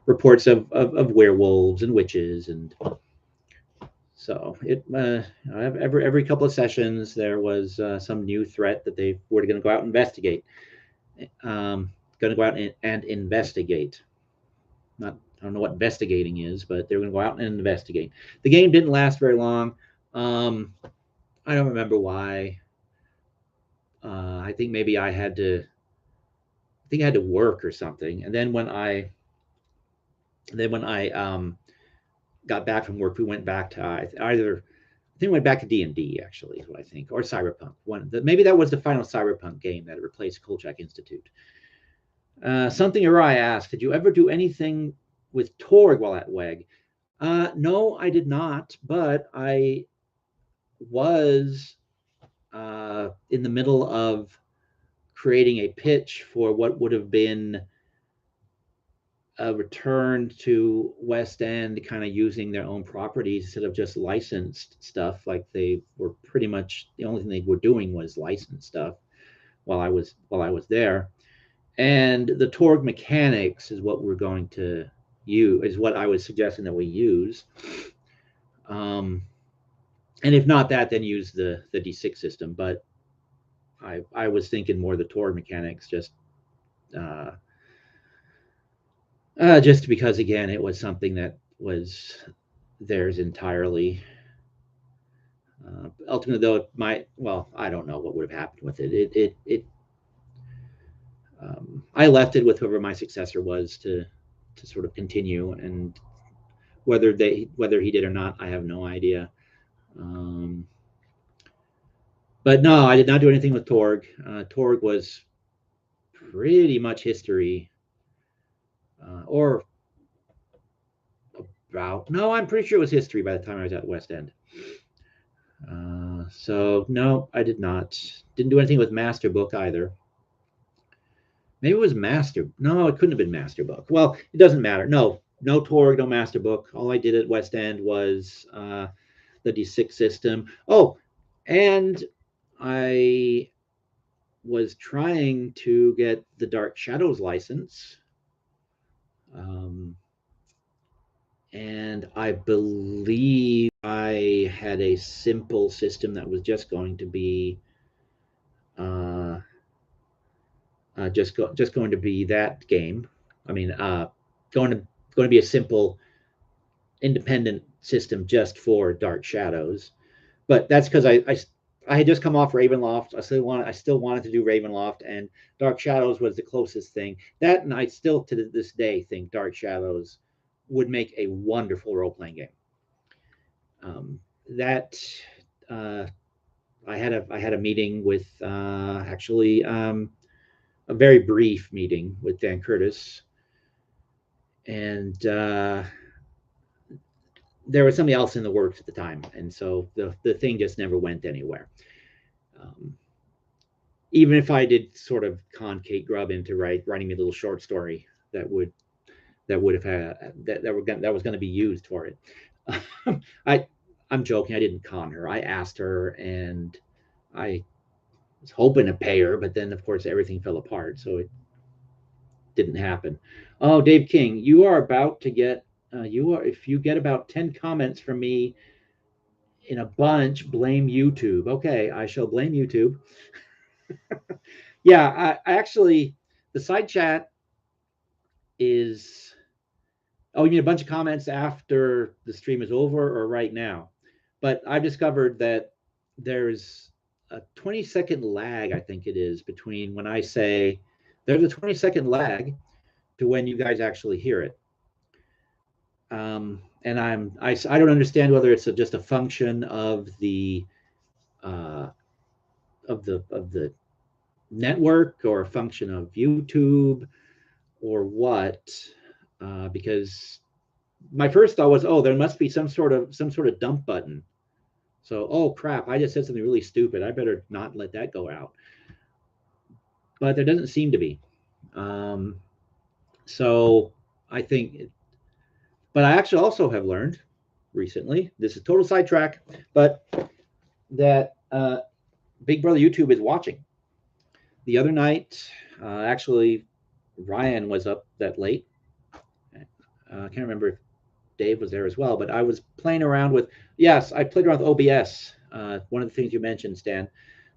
Speaker 1: reports of werewolves and witches. And so it every couple of sessions there was some new threat that they were going to go out and investigate. Going to go out and investigate. Not I don't know what investigating is, but they were going to go out and investigate. The game didn't last very long. Um, I don't remember why. I think maybe I think I had to work or something. And then when I got back from work, we went back to either I think we went back to D&D actually is what I think, or Cyberpunk. Maybe that was the final Cyberpunk game that replaced Kolchak Institute. Something Arai asked, did you ever do anything with Torg while at WEG? No, I did not, but I was in the middle of creating a pitch for what would have been a return to West End, kind of using their own properties instead of just licensed stuff. Like they were pretty much the only thing they were doing was licensed stuff while I was there. And the Torg mechanics is what we're going to use, is what I was suggesting that we use. And if not that, then use the D6 system. But I was thinking more the Torg mechanics, just because again it was something that was theirs entirely. Ultimately, though, it might. Well, I don't know what would have happened with it. I left it with whoever my successor was to sort of continue, and whether he did or not, I have no idea. But no, I did not do anything with Torg. Torg was pretty much history, or about. No, I'm pretty sure it was history by the time I was at West End. So no, I did not. Didn't do anything with Master Book either. Maybe it was Master. No, it couldn't have been Master Book. Well, it doesn't matter. No Torg, no Master Book. All I did at West End was the D6 system. Oh, and I was trying to get the Dark Shadows license. And I believe I had a simple system that was just going to be just going to be that game. I mean, going to be a simple independent system just for Dark Shadows. But that's because I had just come off Ravenloft. I still wanted to do Ravenloft, and Dark Shadows was the closest thing. That, and I still to this day think Dark Shadows would make a wonderful role playing game. That I had a meeting with actually a very brief meeting with Dan Curtis, and there was somebody else in the works at the time, and so the thing just never went anywhere. Even if I did sort of con Kate Grubb into writing me a little short story that would have had that was going to be used for it. I'm joking. I didn't con her. I asked her, and I was hoping to pay her, but then of course everything fell apart, so it didn't happen. Oh, Dave King, you are about to get if you get about 10 comments from me in a bunch, blame YouTube. Okay, I shall blame YouTube. Yeah, I actually the side chat is. Oh, you mean a bunch of comments after the stream is over or right now? But I've discovered that there's a 20-second lag, I think it is, between when I say there's a 20-second lag to when you guys actually hear it. And I don't understand whether it's just a function of the uh, of the network or a function of YouTube or what, because my first thought was, oh, there must be some sort of dump button. So, oh crap, I just said something really stupid. I better not let that go out. But there doesn't seem to be. Um, so I think, but I actually also have learned recently. This is total sidetrack, but that Big Brother YouTube is watching. The other night, actually, Ryan was up that late. I can't remember if Dave was there as well, but I was playing around with. Yes, I played around with OBS. One of the things you mentioned, Stan,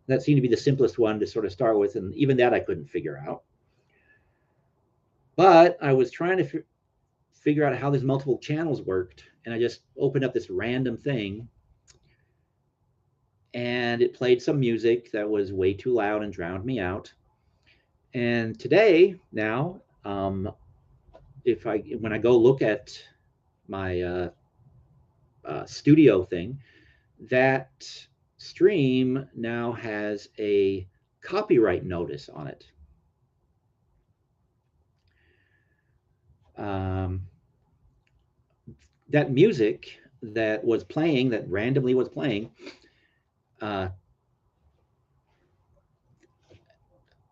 Speaker 1: that seemed to be the simplest one to sort of start with, and even that I couldn't figure out. But I was trying to figure out how these multiple channels worked, and I just opened up this random thing, and it played some music that was way too loud and drowned me out. And today, now, when I go look at my studio thing, that stream now has a copyright notice on it. That music that was playing, that randomly was playing,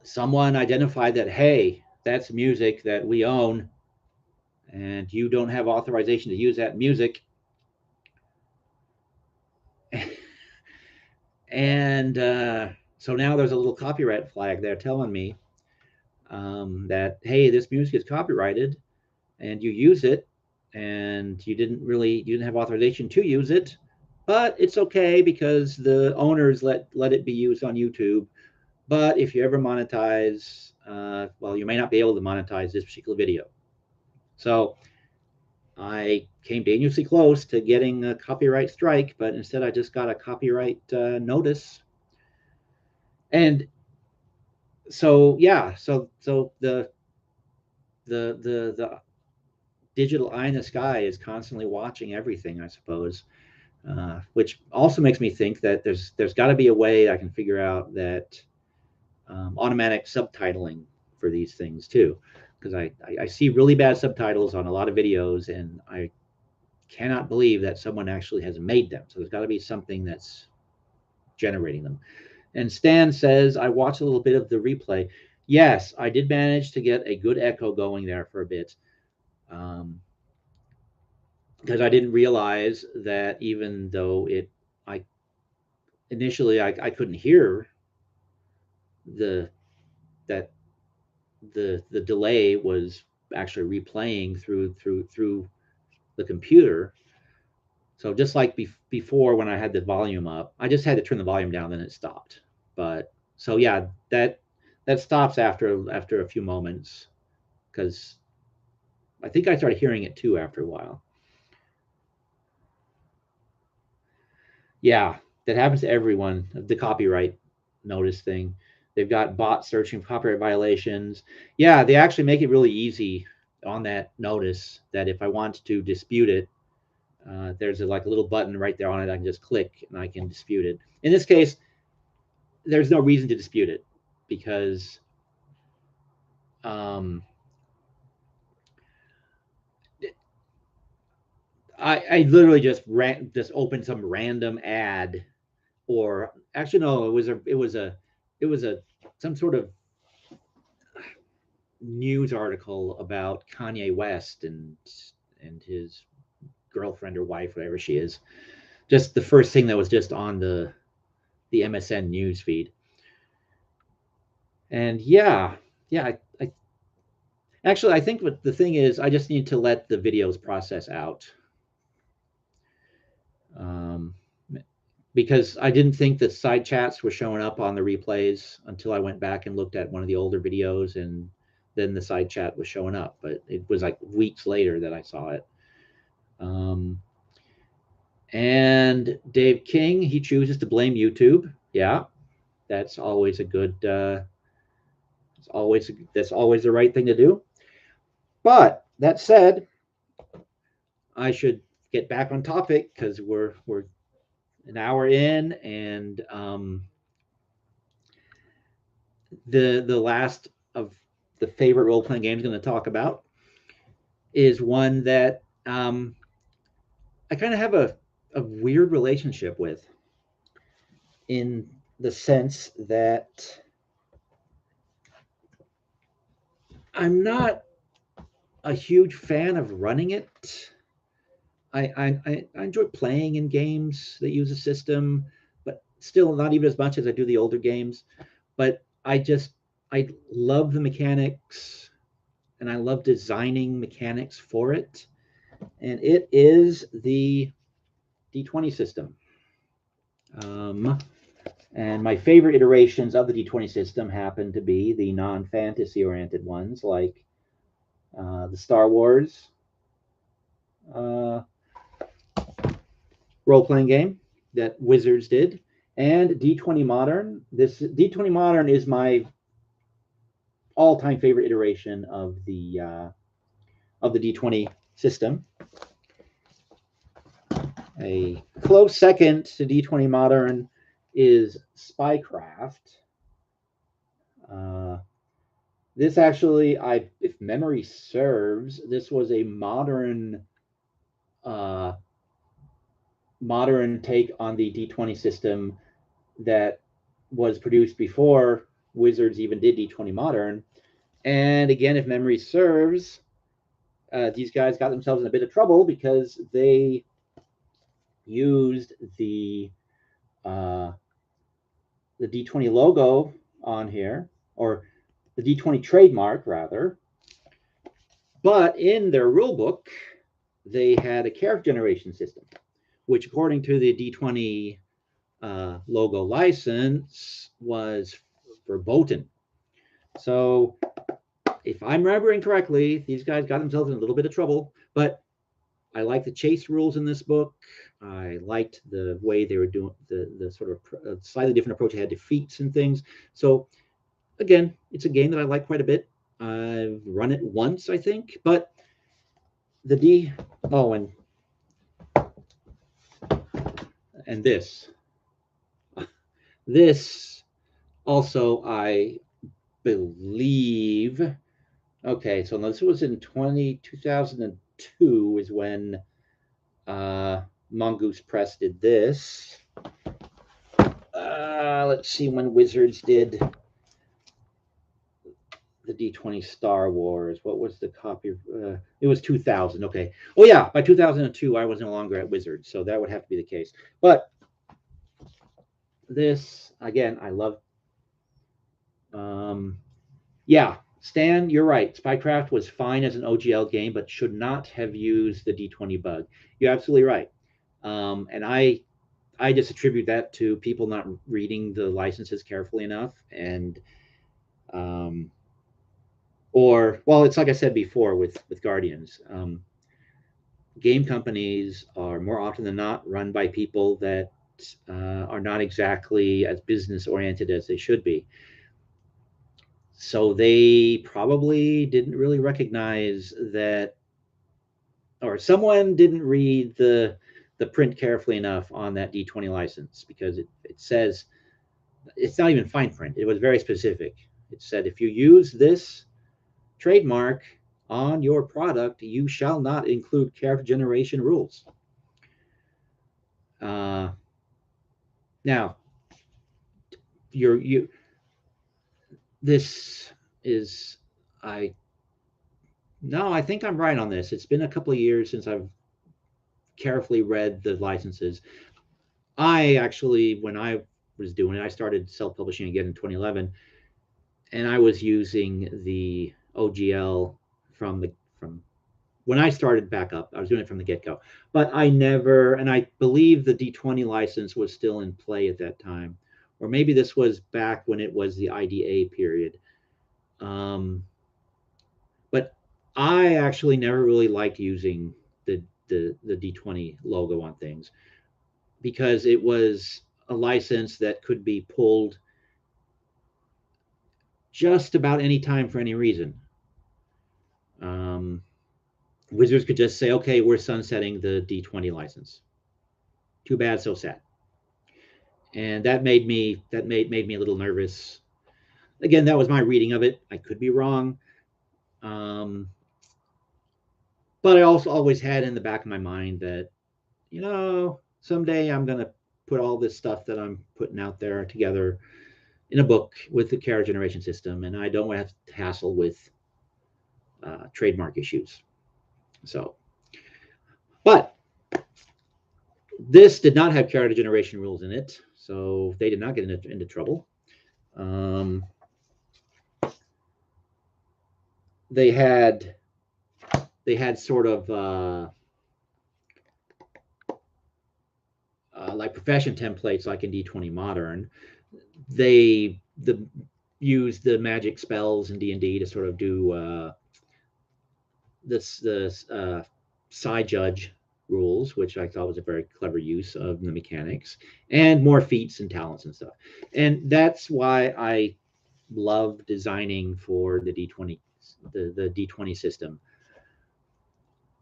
Speaker 1: someone identified that, hey, that's music that we own, and you don't have authorization to use that music. And so now there's a little copyright flag there telling me that, hey, this music is copyrighted, and you use it, and you didn't have authorization to use it, but it's okay because the owners let it be used on YouTube. But if you ever monetize, well, you may not be able to monetize this particular video. So I came dangerously close to getting a copyright strike, but instead I just got a copyright notice. And so yeah, so the digital eye in the sky is constantly watching everything, I suppose, which also makes me think that there's got to be a way I can figure out that automatic subtitling for these things too, because I see really bad subtitles on a lot of videos, and I cannot believe that someone actually has made them. So there's got to be something that's generating them. And Stan says, I watched a little bit of the replay. Yes, I did manage to get a good echo going there for a bit. Because I didn't realize that even though I initially I couldn't hear the that the delay was actually replaying through the computer. So just like before when I had the volume up, I just had to turn the volume down, then it stopped. But so yeah, that stops after a few moments, because I think I started hearing it too after a while. Yeah, that happens to everyone. The copyright notice thing. They've got bots searching for copyright violations. Yeah, they actually make it really easy on that notice that if I want to dispute it, there's like a little button right there on it. I can just click and I can dispute it. In this case, there's no reason to dispute it because I literally just opened some random ad, or actually no, it was a some sort of news article about Kanye West and his girlfriend or wife, whatever she is. Just the first thing that was just on the MSN news feed. And yeah, actually, I think what the thing is, I just need to let the videos process out. Because I didn't think that side chats were showing up on the replays until I went back and looked at one of the older videos, and then the side chat was showing up. But it was like weeks later that I saw it. And Dave King, he chooses to blame YouTube. Yeah, that's always a good. That's always the right thing to do. But that said, I should get back on topic because we're an hour in, and the last of the favorite role playing games I'm going to talk about is one that I kind of have a weird relationship with, in the sense that I'm not a huge fan of running it. I enjoy playing in games that use a system, but still not even as much as I do the older games. But I love the mechanics, and I love designing mechanics for it. And it is the D20 system. Um, and my favorite iterations of the D20 system happen to be the non fantasy oriented ones, like the Star Wars uh, role playing game that Wizards did, and D20 Modern. This D20 Modern is my all time favorite iteration of the D20 system. A close second to D20 Modern is Spycraft. Uh, this actually, if memory serves, this was a uh, modern take on the D20 system that was produced before Wizards even did D20 Modern. And again, if memory serves, these guys got themselves in a bit of trouble because they used uh, the D20 logo on here, or the D20 trademark rather. But in their rule book, they had a character generation system, which, according to the D20 logo license, was verboten. So, if I'm remembering correctly, these guys got themselves in a little bit of trouble. But I like the chase rules in this book. I liked the way they were doing the sort of slightly different approach they had to feats and things. So again, it's a game that I like quite a bit. I've run it once, I think, but the D. Oh, and this also, I believe. Okay, so this was in 2002 is when Mongoose Press did this. Let's see when Wizards did the D20 Star Wars. What was the copy? It was 2000. Okay. Oh yeah, by 2002, I was no longer at Wizards, so that would have to be the case. But this again, I love. Um, yeah, Stan, you're right. Spycraft was fine as an OGL game, but should not have used the D20 bug. You're absolutely right. And I just attribute that to people not reading the licenses carefully enough, and um, or well, it's like I said before with Guardians. Game companies are more often than not run by people that are not exactly as business oriented as they should be. So they probably didn't really recognize that, or someone didn't read the print carefully enough on that D20 license, because it says, it's not even fine print. It was very specific. It said, if you use this trademark on your product, you shall not include character generation rules. Uh, Now, you this is I no, I think I'm right on this. It's been a couple of years since I've carefully read the licenses. I actually, when I was doing it, I started self-publishing again in 2011, and I was using the OGL from when I started back up. I was doing it from the get-go, but I never, and I believe the D20 license was still in play at that time, or maybe this was back when it was the IDA period. Um, but I actually never really liked using the D20 logo on things, because it was a license that could be pulled just about any time for any reason. Wizards could just say, okay, we're sunsetting the D20 license. Too bad, so sad. And that made me a little nervous. Again, that was my reading of it. I could be wrong. Um, but I also always had in the back of my mind that, someday I'm going to put all this stuff that I'm putting out there together in a book with the character generation system, and I don't want to have to hassle with trademark issues. So, but this did not have character generation rules in it, so they did not get into trouble. Um, they had sort of like profession templates, like in D20 Modern. They use the magic spells in D&D to sort of do this side judge rules, which I thought was a very clever use of the mechanics, and more feats and talents and stuff. And that's why I love designing for the D20 the D20 system.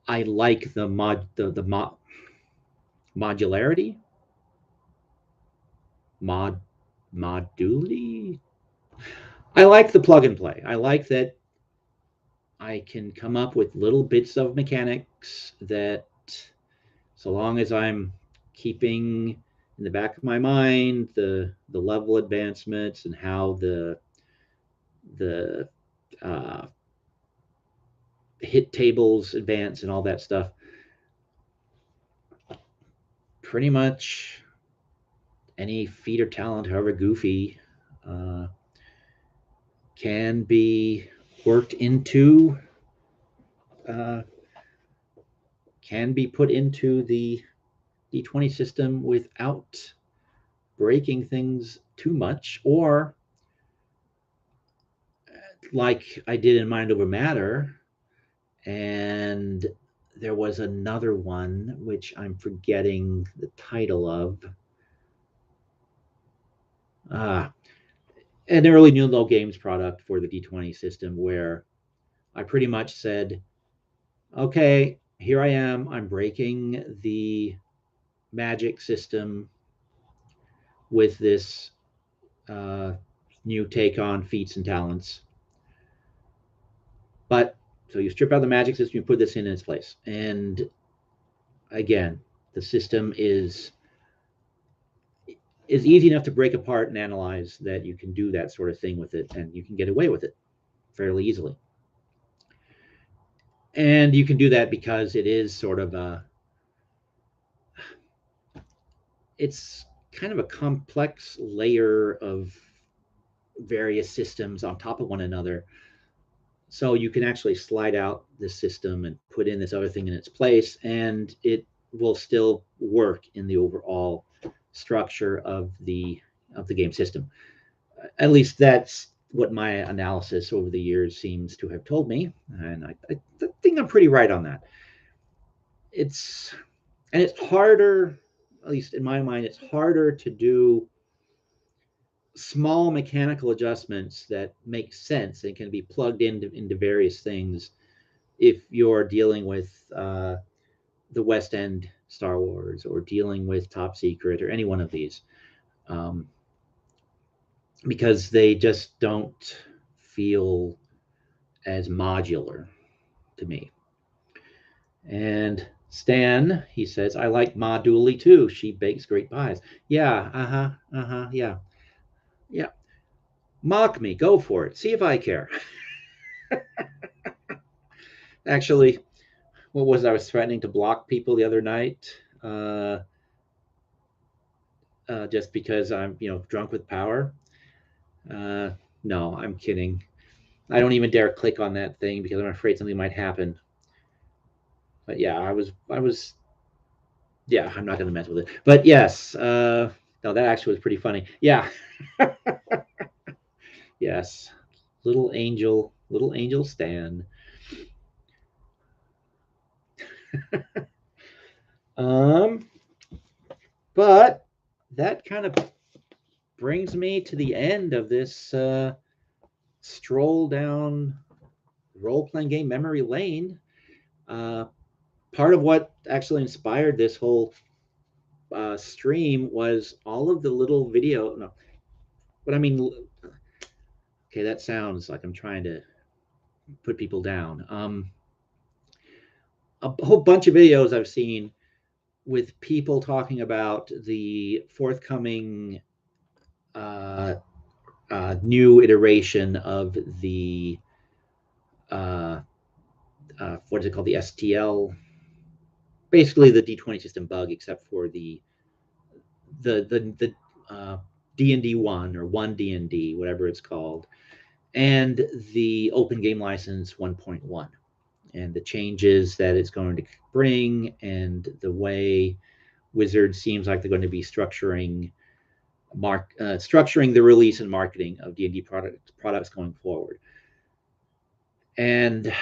Speaker 1: I like the modularity, modulity. I like the plug and play. I like that I can come up with little bits of mechanics that, so long as I'm keeping in the back of my mind the level advancements and how the uh, hit tables advance and all that stuff, pretty much any feat or talent, however goofy, uh, can be worked into, uh, can be put into the D20 system without breaking things too much, or like I did in Mind Over Matter. And there was another one which I'm forgetting the title of. Ah, an early New Low Games product for the D20 system where I pretty much said, okay, here I am. I'm breaking the magic system with this uh, new take on feats and talents. But so you strip out the magic system, you put this in its place. And again, the system is easy enough to break apart and analyze that you can do that sort of thing with it, and you can get away with it fairly easily. And you can do that because it is sort of it's kind of a complex layer of various systems on top of one another. So you can actually slide out this system and put in this other thing in its place, and it will still work in the overall structure of the game system. At least that's what my analysis over the years seems to have told me, and I think I'm pretty right on that. It's harder, at least in my mind, it's harder to do small mechanical adjustments that make sense and can be plugged into various things if you're dealing with the West End Star Wars or dealing with Top Secret or any one of these. Because they just don't feel as modular to me. And Stan, he says, I like Ma Dooley too. She bakes great pies. Yeah, yeah, yeah. Mock me, go for it. See if I care. Actually, what was it? I was threatening to block people the other night, just because I'm, drunk with power. Uh, no, I'm kidding. I don't even dare click on that thing because I'm afraid something might happen. But yeah, yeah, I'm not going to mess with it. But yes, no, that actually was pretty funny. Yeah, yes, little angel Stan. um, but that kind of brings me to the end of this stroll down role-playing game memory lane. Uh, Part of what actually inspired this whole stream was all of the little video. No, but I mean, okay, that sounds like I'm trying to put people down. A whole bunch of videos I've seen with people talking about the forthcoming uh, new iteration of the uh, what is it called? The STL, basically the D20 system bug, except for the D&D one or one D&D, whatever it's called, and the Open Game License 1.1, and the changes that it's going to bring, and the way Wizard seems like they're going to be structuring the release and marketing of D&D products going forward. And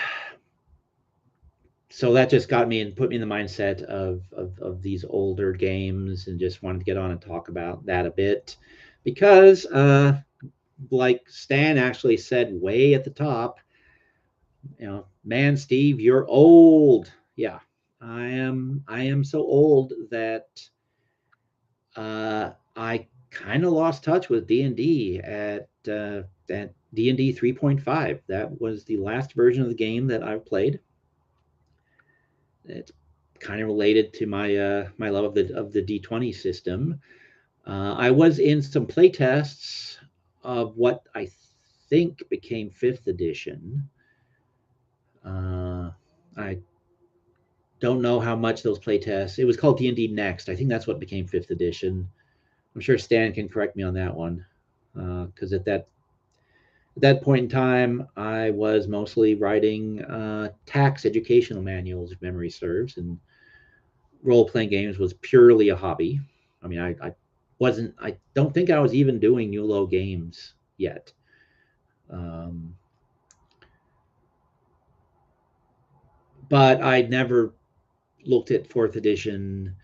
Speaker 1: so that just got me and put me in the mindset of these older games, and just wanted to get on and talk about that a bit, because like Stan actually said way at the top, man, Steve, you're old. Yeah, I am so old that I kind of lost touch with D&D at D&D 3.5. That was the last version of the game that I've played. It's kind of related to my love of the D20 system. I was in some play tests of what I think became fifth edition. I don't know how much those play tests. It was called D&D Next. I think that's what became fifth edition. I'm sure Stan can correct me on that one, because at that point in time, I was mostly writing tax educational manuals, if memory serves, and role playing games was purely a hobby. I mean, I wasn't. I don't think I was even doing Nulo games yet. Um, but I never looked at fourth edition,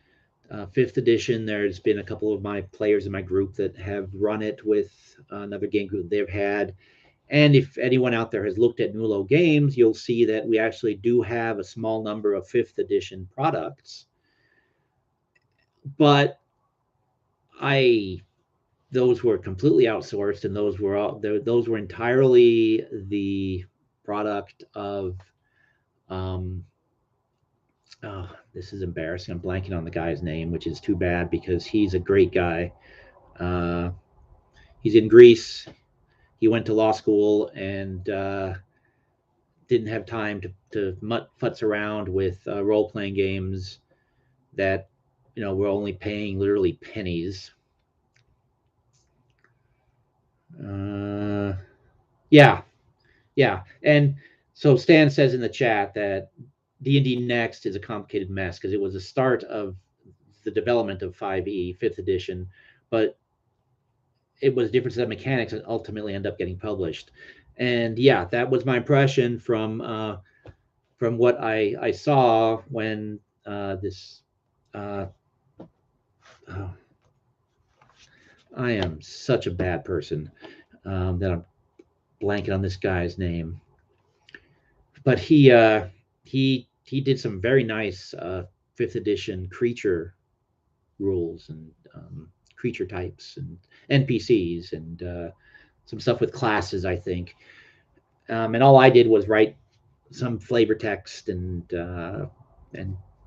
Speaker 1: fifth edition. There's been a couple of my players in my group that have run it with another game group they've had. And if anyone out there has looked at Nulo games, you'll see that we actually do have a small number of fifth edition products. But I those were completely outsourced, and those were entirely the product of um, this is embarrassing. I'm blanking on the guy's name, which is too bad because he's a great guy. Uh, he's in Greece. He went to law school and didn't have time to futz around with role playing games that we're only paying literally pennies. Uh, yeah, yeah, and so Stan says in the chat that D&D Next is a complicated mess because it was the start of the development of 5e, fifth edition, but it was differences of mechanics that ultimately end up getting published. And yeah, that was my impression from what I saw when this. Uh, oh, I am such a bad person that I'm blanking on this guy's name, but he did some very nice fifth edition creature rules and creature types and NPCs and some stuff with classes, I think. And all I did was write some flavor text and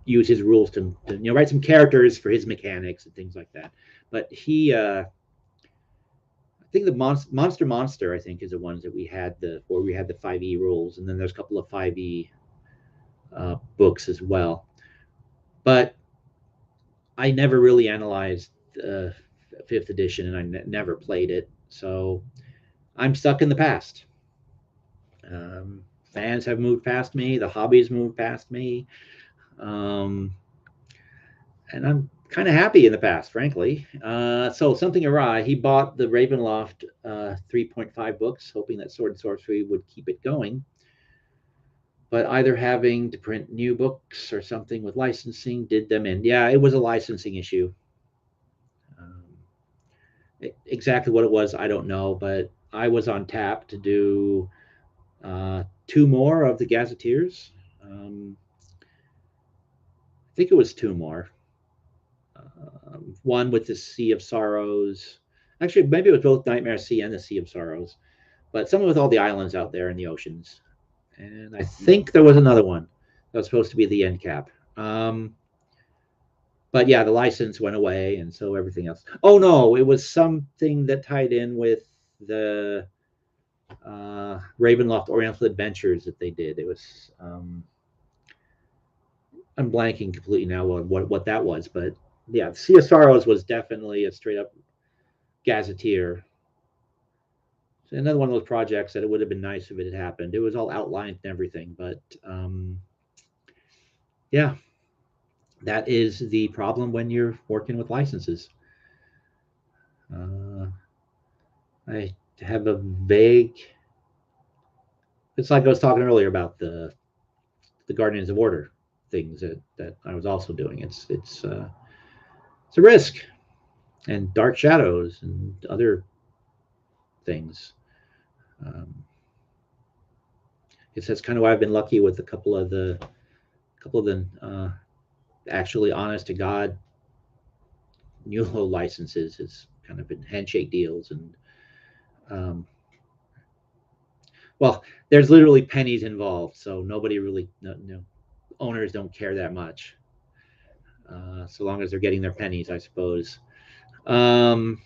Speaker 1: use his rules to write some characters for his mechanics and things like that. But I think the monster I think is the ones that we had where we had the 5e rules, and then there's a couple of 5e books as well. But I never really analyzed fifth edition, and I never played it, so I'm stuck in the past. Fans have moved past me. The hobby's moved past me. Um, and I'm kind of happy in the past, frankly. So something awry. He bought the Ravenloft 3.5 books, hoping that Sword and Sorcery would keep it going. But either having to print new books or something with licensing did them in. Yeah, it was a licensing issue. Um, exactly what it was, I don't know, but I was on tap to do Two more of the Gazetteers. I think it was two more. One with the Sea of Sorrows. Actually, maybe it was both Nightmare Sea and the Sea of Sorrows, but someone with all the islands out there in the oceans. And I think there was another one that was supposed to be the end cap. But yeah, the license went away, and so everything else. Oh no, it was something that tied in with the Ravenloft Oriental Adventures that they did. It was I'm blanking completely now on what that was, but yeah, Sea of Sorrows was definitely a straight up gazetteer. So another one of those projects that it would have been nice if it had happened. It was all outlined and everything, but yeah, that is the problem when you're working with licenses. Uh, I have a vague. It's like I was talking earlier about the Guardians of Order things that I was also doing. It's a risk, and Dark Shadows and other things. Um, it's that's kind of why I've been lucky with a couple of the actually honest to God new licenses. It's kind of been handshake deals and um, well, there's literally pennies involved, so nobody really no owners don't care that much. So long as they're getting their pennies, I suppose. Um,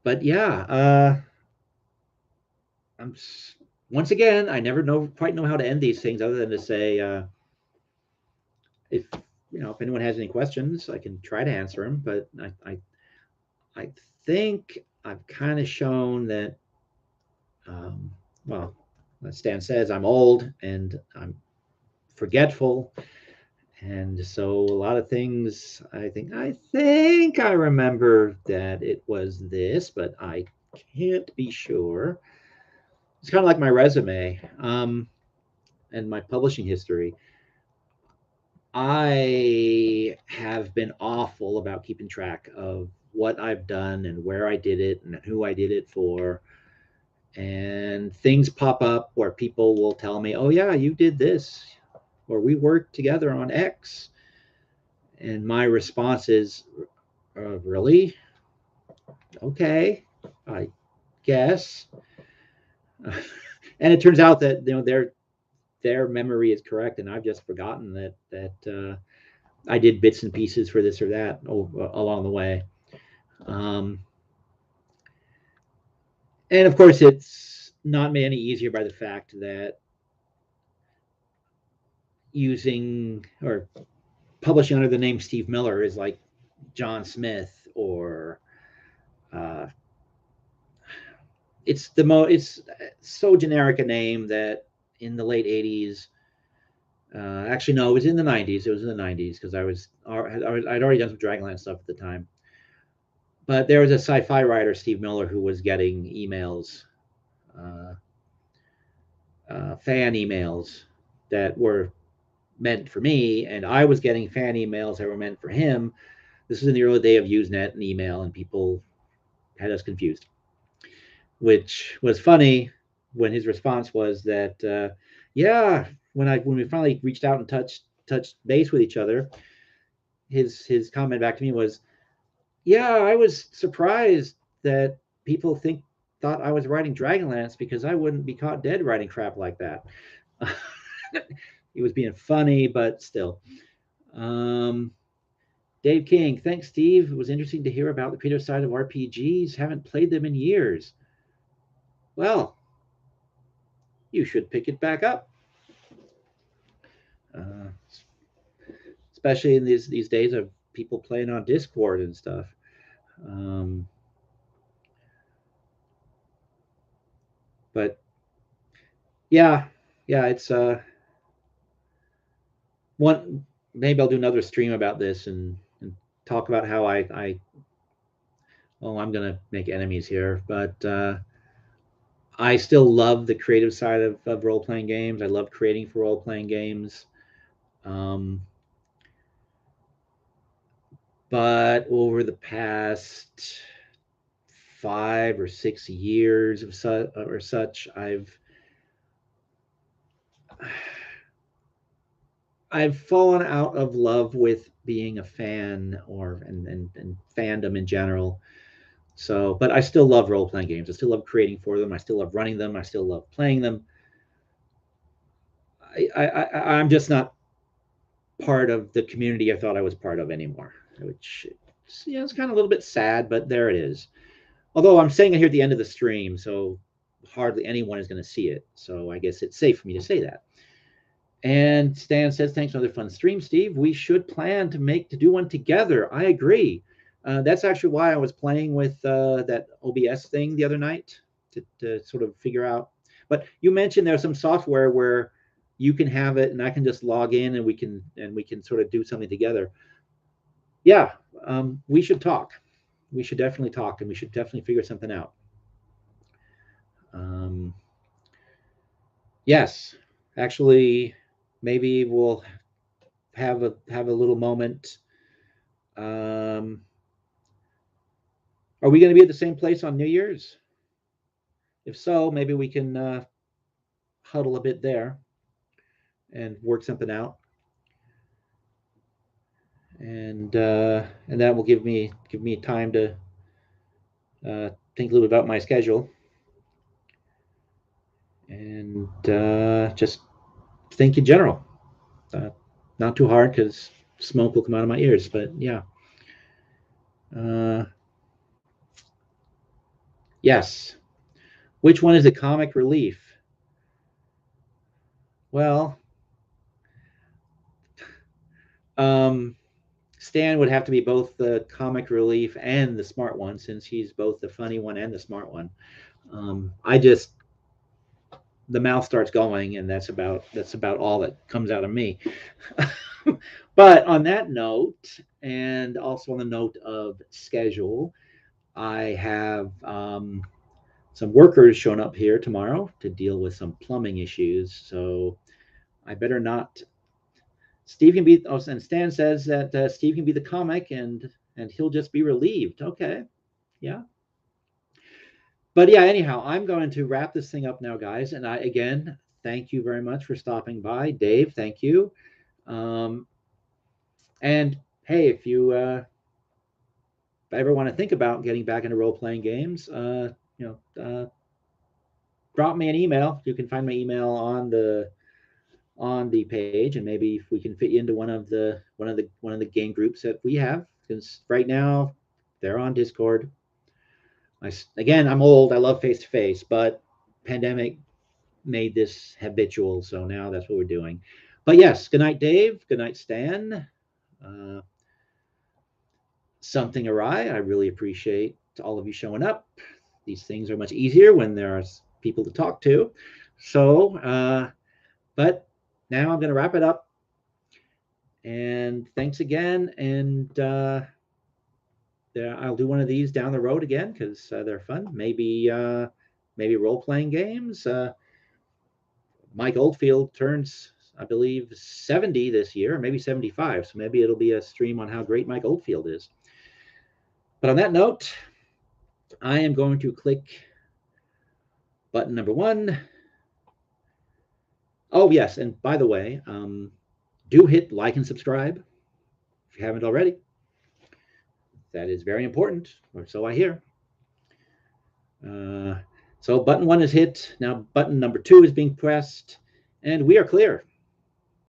Speaker 1: but yeah, I'm once again, I never know quite know how to end these things other than to say, if if anyone has any questions, I can try to answer them. But I think I've kind of shown that, um, well, as Stan says, I'm old and I'm forgetful, and so a lot of things I think I remember that it was this, but I can't be sure. It's kind of like my resume and my publishing history. I have been awful about keeping track of what I've done and where I did it and who I did it for. And things pop up where people will tell me, "Oh yeah, you did this," or "We worked together on X." And my response is, "Really? Okay, I guess." And it turns out that their memory is correct, and I've just forgotten that I did bits and pieces for this or that along the way. Um, and of course, it's not made any easier by the fact that using or publishing under the name Steve Miller is like John Smith or uh, it's so generic a name that in the late 80s, actually no, it was in the 90s. It was in the 90s because I'd already done some Dragonlance stuff at the time. But there was a sci-fi writer, Steve Miller, who was getting emails, uh, fan emails that were meant for me, and I was getting fan emails that were meant for him. This was in the early day of Usenet and email, and people had us confused, which was funny when his response was that, yeah, when we finally reached out and touched base with each other, his comment back to me was, yeah, I was surprised that people thought I was writing Dragonlance because I wouldn't be caught dead writing crap like that. He was being funny, but still. Um, Dave King, thanks, Steve. It was interesting to hear about the creative side of RPGs. Haven't played them in years. Well, you should pick it back up, uh, especially in these days of people playing on Discord and stuff. Um, but yeah, yeah, it's one. Maybe I'll do another stream about this and talk about how I well, I'm gonna make enemies here, but I still love the creative side of role playing games. I love creating for role playing games. Um, but over the past 5 or 6 years of such, I've fallen out of love with being a fan and fandom in general. So, but I still love role playing games. I still love creating for them. I still love running them. I still love playing them. I'm just not part of the community I thought I was part of anymore, which it's kind of a little bit sad, but there it is. Although I'm saying it here at the end of the stream, so hardly anyone is going to see it. So I guess it's safe for me to say that. And Stan says, thanks for another fun stream, Steve. We should plan to do one together. I agree. That's actually why I was playing with that OBS thing the other night to sort of figure out. But you mentioned there's some software where you can have it and I can just log in and we can sort of do something together. Yeah, we should talk. We should definitely talk and we should definitely figure something out. Yes, actually, maybe we'll have a little moment. Are we going to be at the same place on New Year's? If so, maybe we can huddle a bit there and work something out. And that will give me time to think a little bit about my schedule and just think in general. Not too hard because smoke will come out of my ears, but yeah. Yes. Which one is the comic relief? Well, Stan would have to be both the comic relief and the smart one, since he's both the funny one and the smart one. The mouth starts going, and that's about all that comes out of me. But on that note, and also on the note of schedule, I have some workers showing up here tomorrow to deal with some plumbing issues. So I better not. Steve can be. Oh, and Stan says that Steve can be the comic, and he'll just be relieved. Okay, yeah. But yeah, anyhow, I'm going to wrap this thing up now, guys. And I again thank you very much for stopping by, Dave. Thank you. And hey, if you ever want to think about getting back into role playing games, drop me an email. You can find my email on the page, and maybe if we can fit you into one of the game groups that we have, because right now they're on Discord. Again, I'm old. I love face to face, but pandemic made this habitual, so now that's what we're doing. But yes, good night, Dave. Good night, Stan. Something awry. I really appreciate all of you showing up. These things are much easier when there's people to talk to. So, but now I'm going to wrap it up. And thanks again. And I'll do one of these down the road again because they're fun. Maybe role playing games. Mike Oldfield turns, I believe, 70 this year, maybe 75. So maybe it'll be a stream on how great Mike Oldfield is. But on that note, I am going to click button number 1. Oh, yes. And by the way, do hit like and subscribe if you haven't already. That is very important, or so I hear. So button 1 is hit. Now button number 2 is being pressed, and we are clear.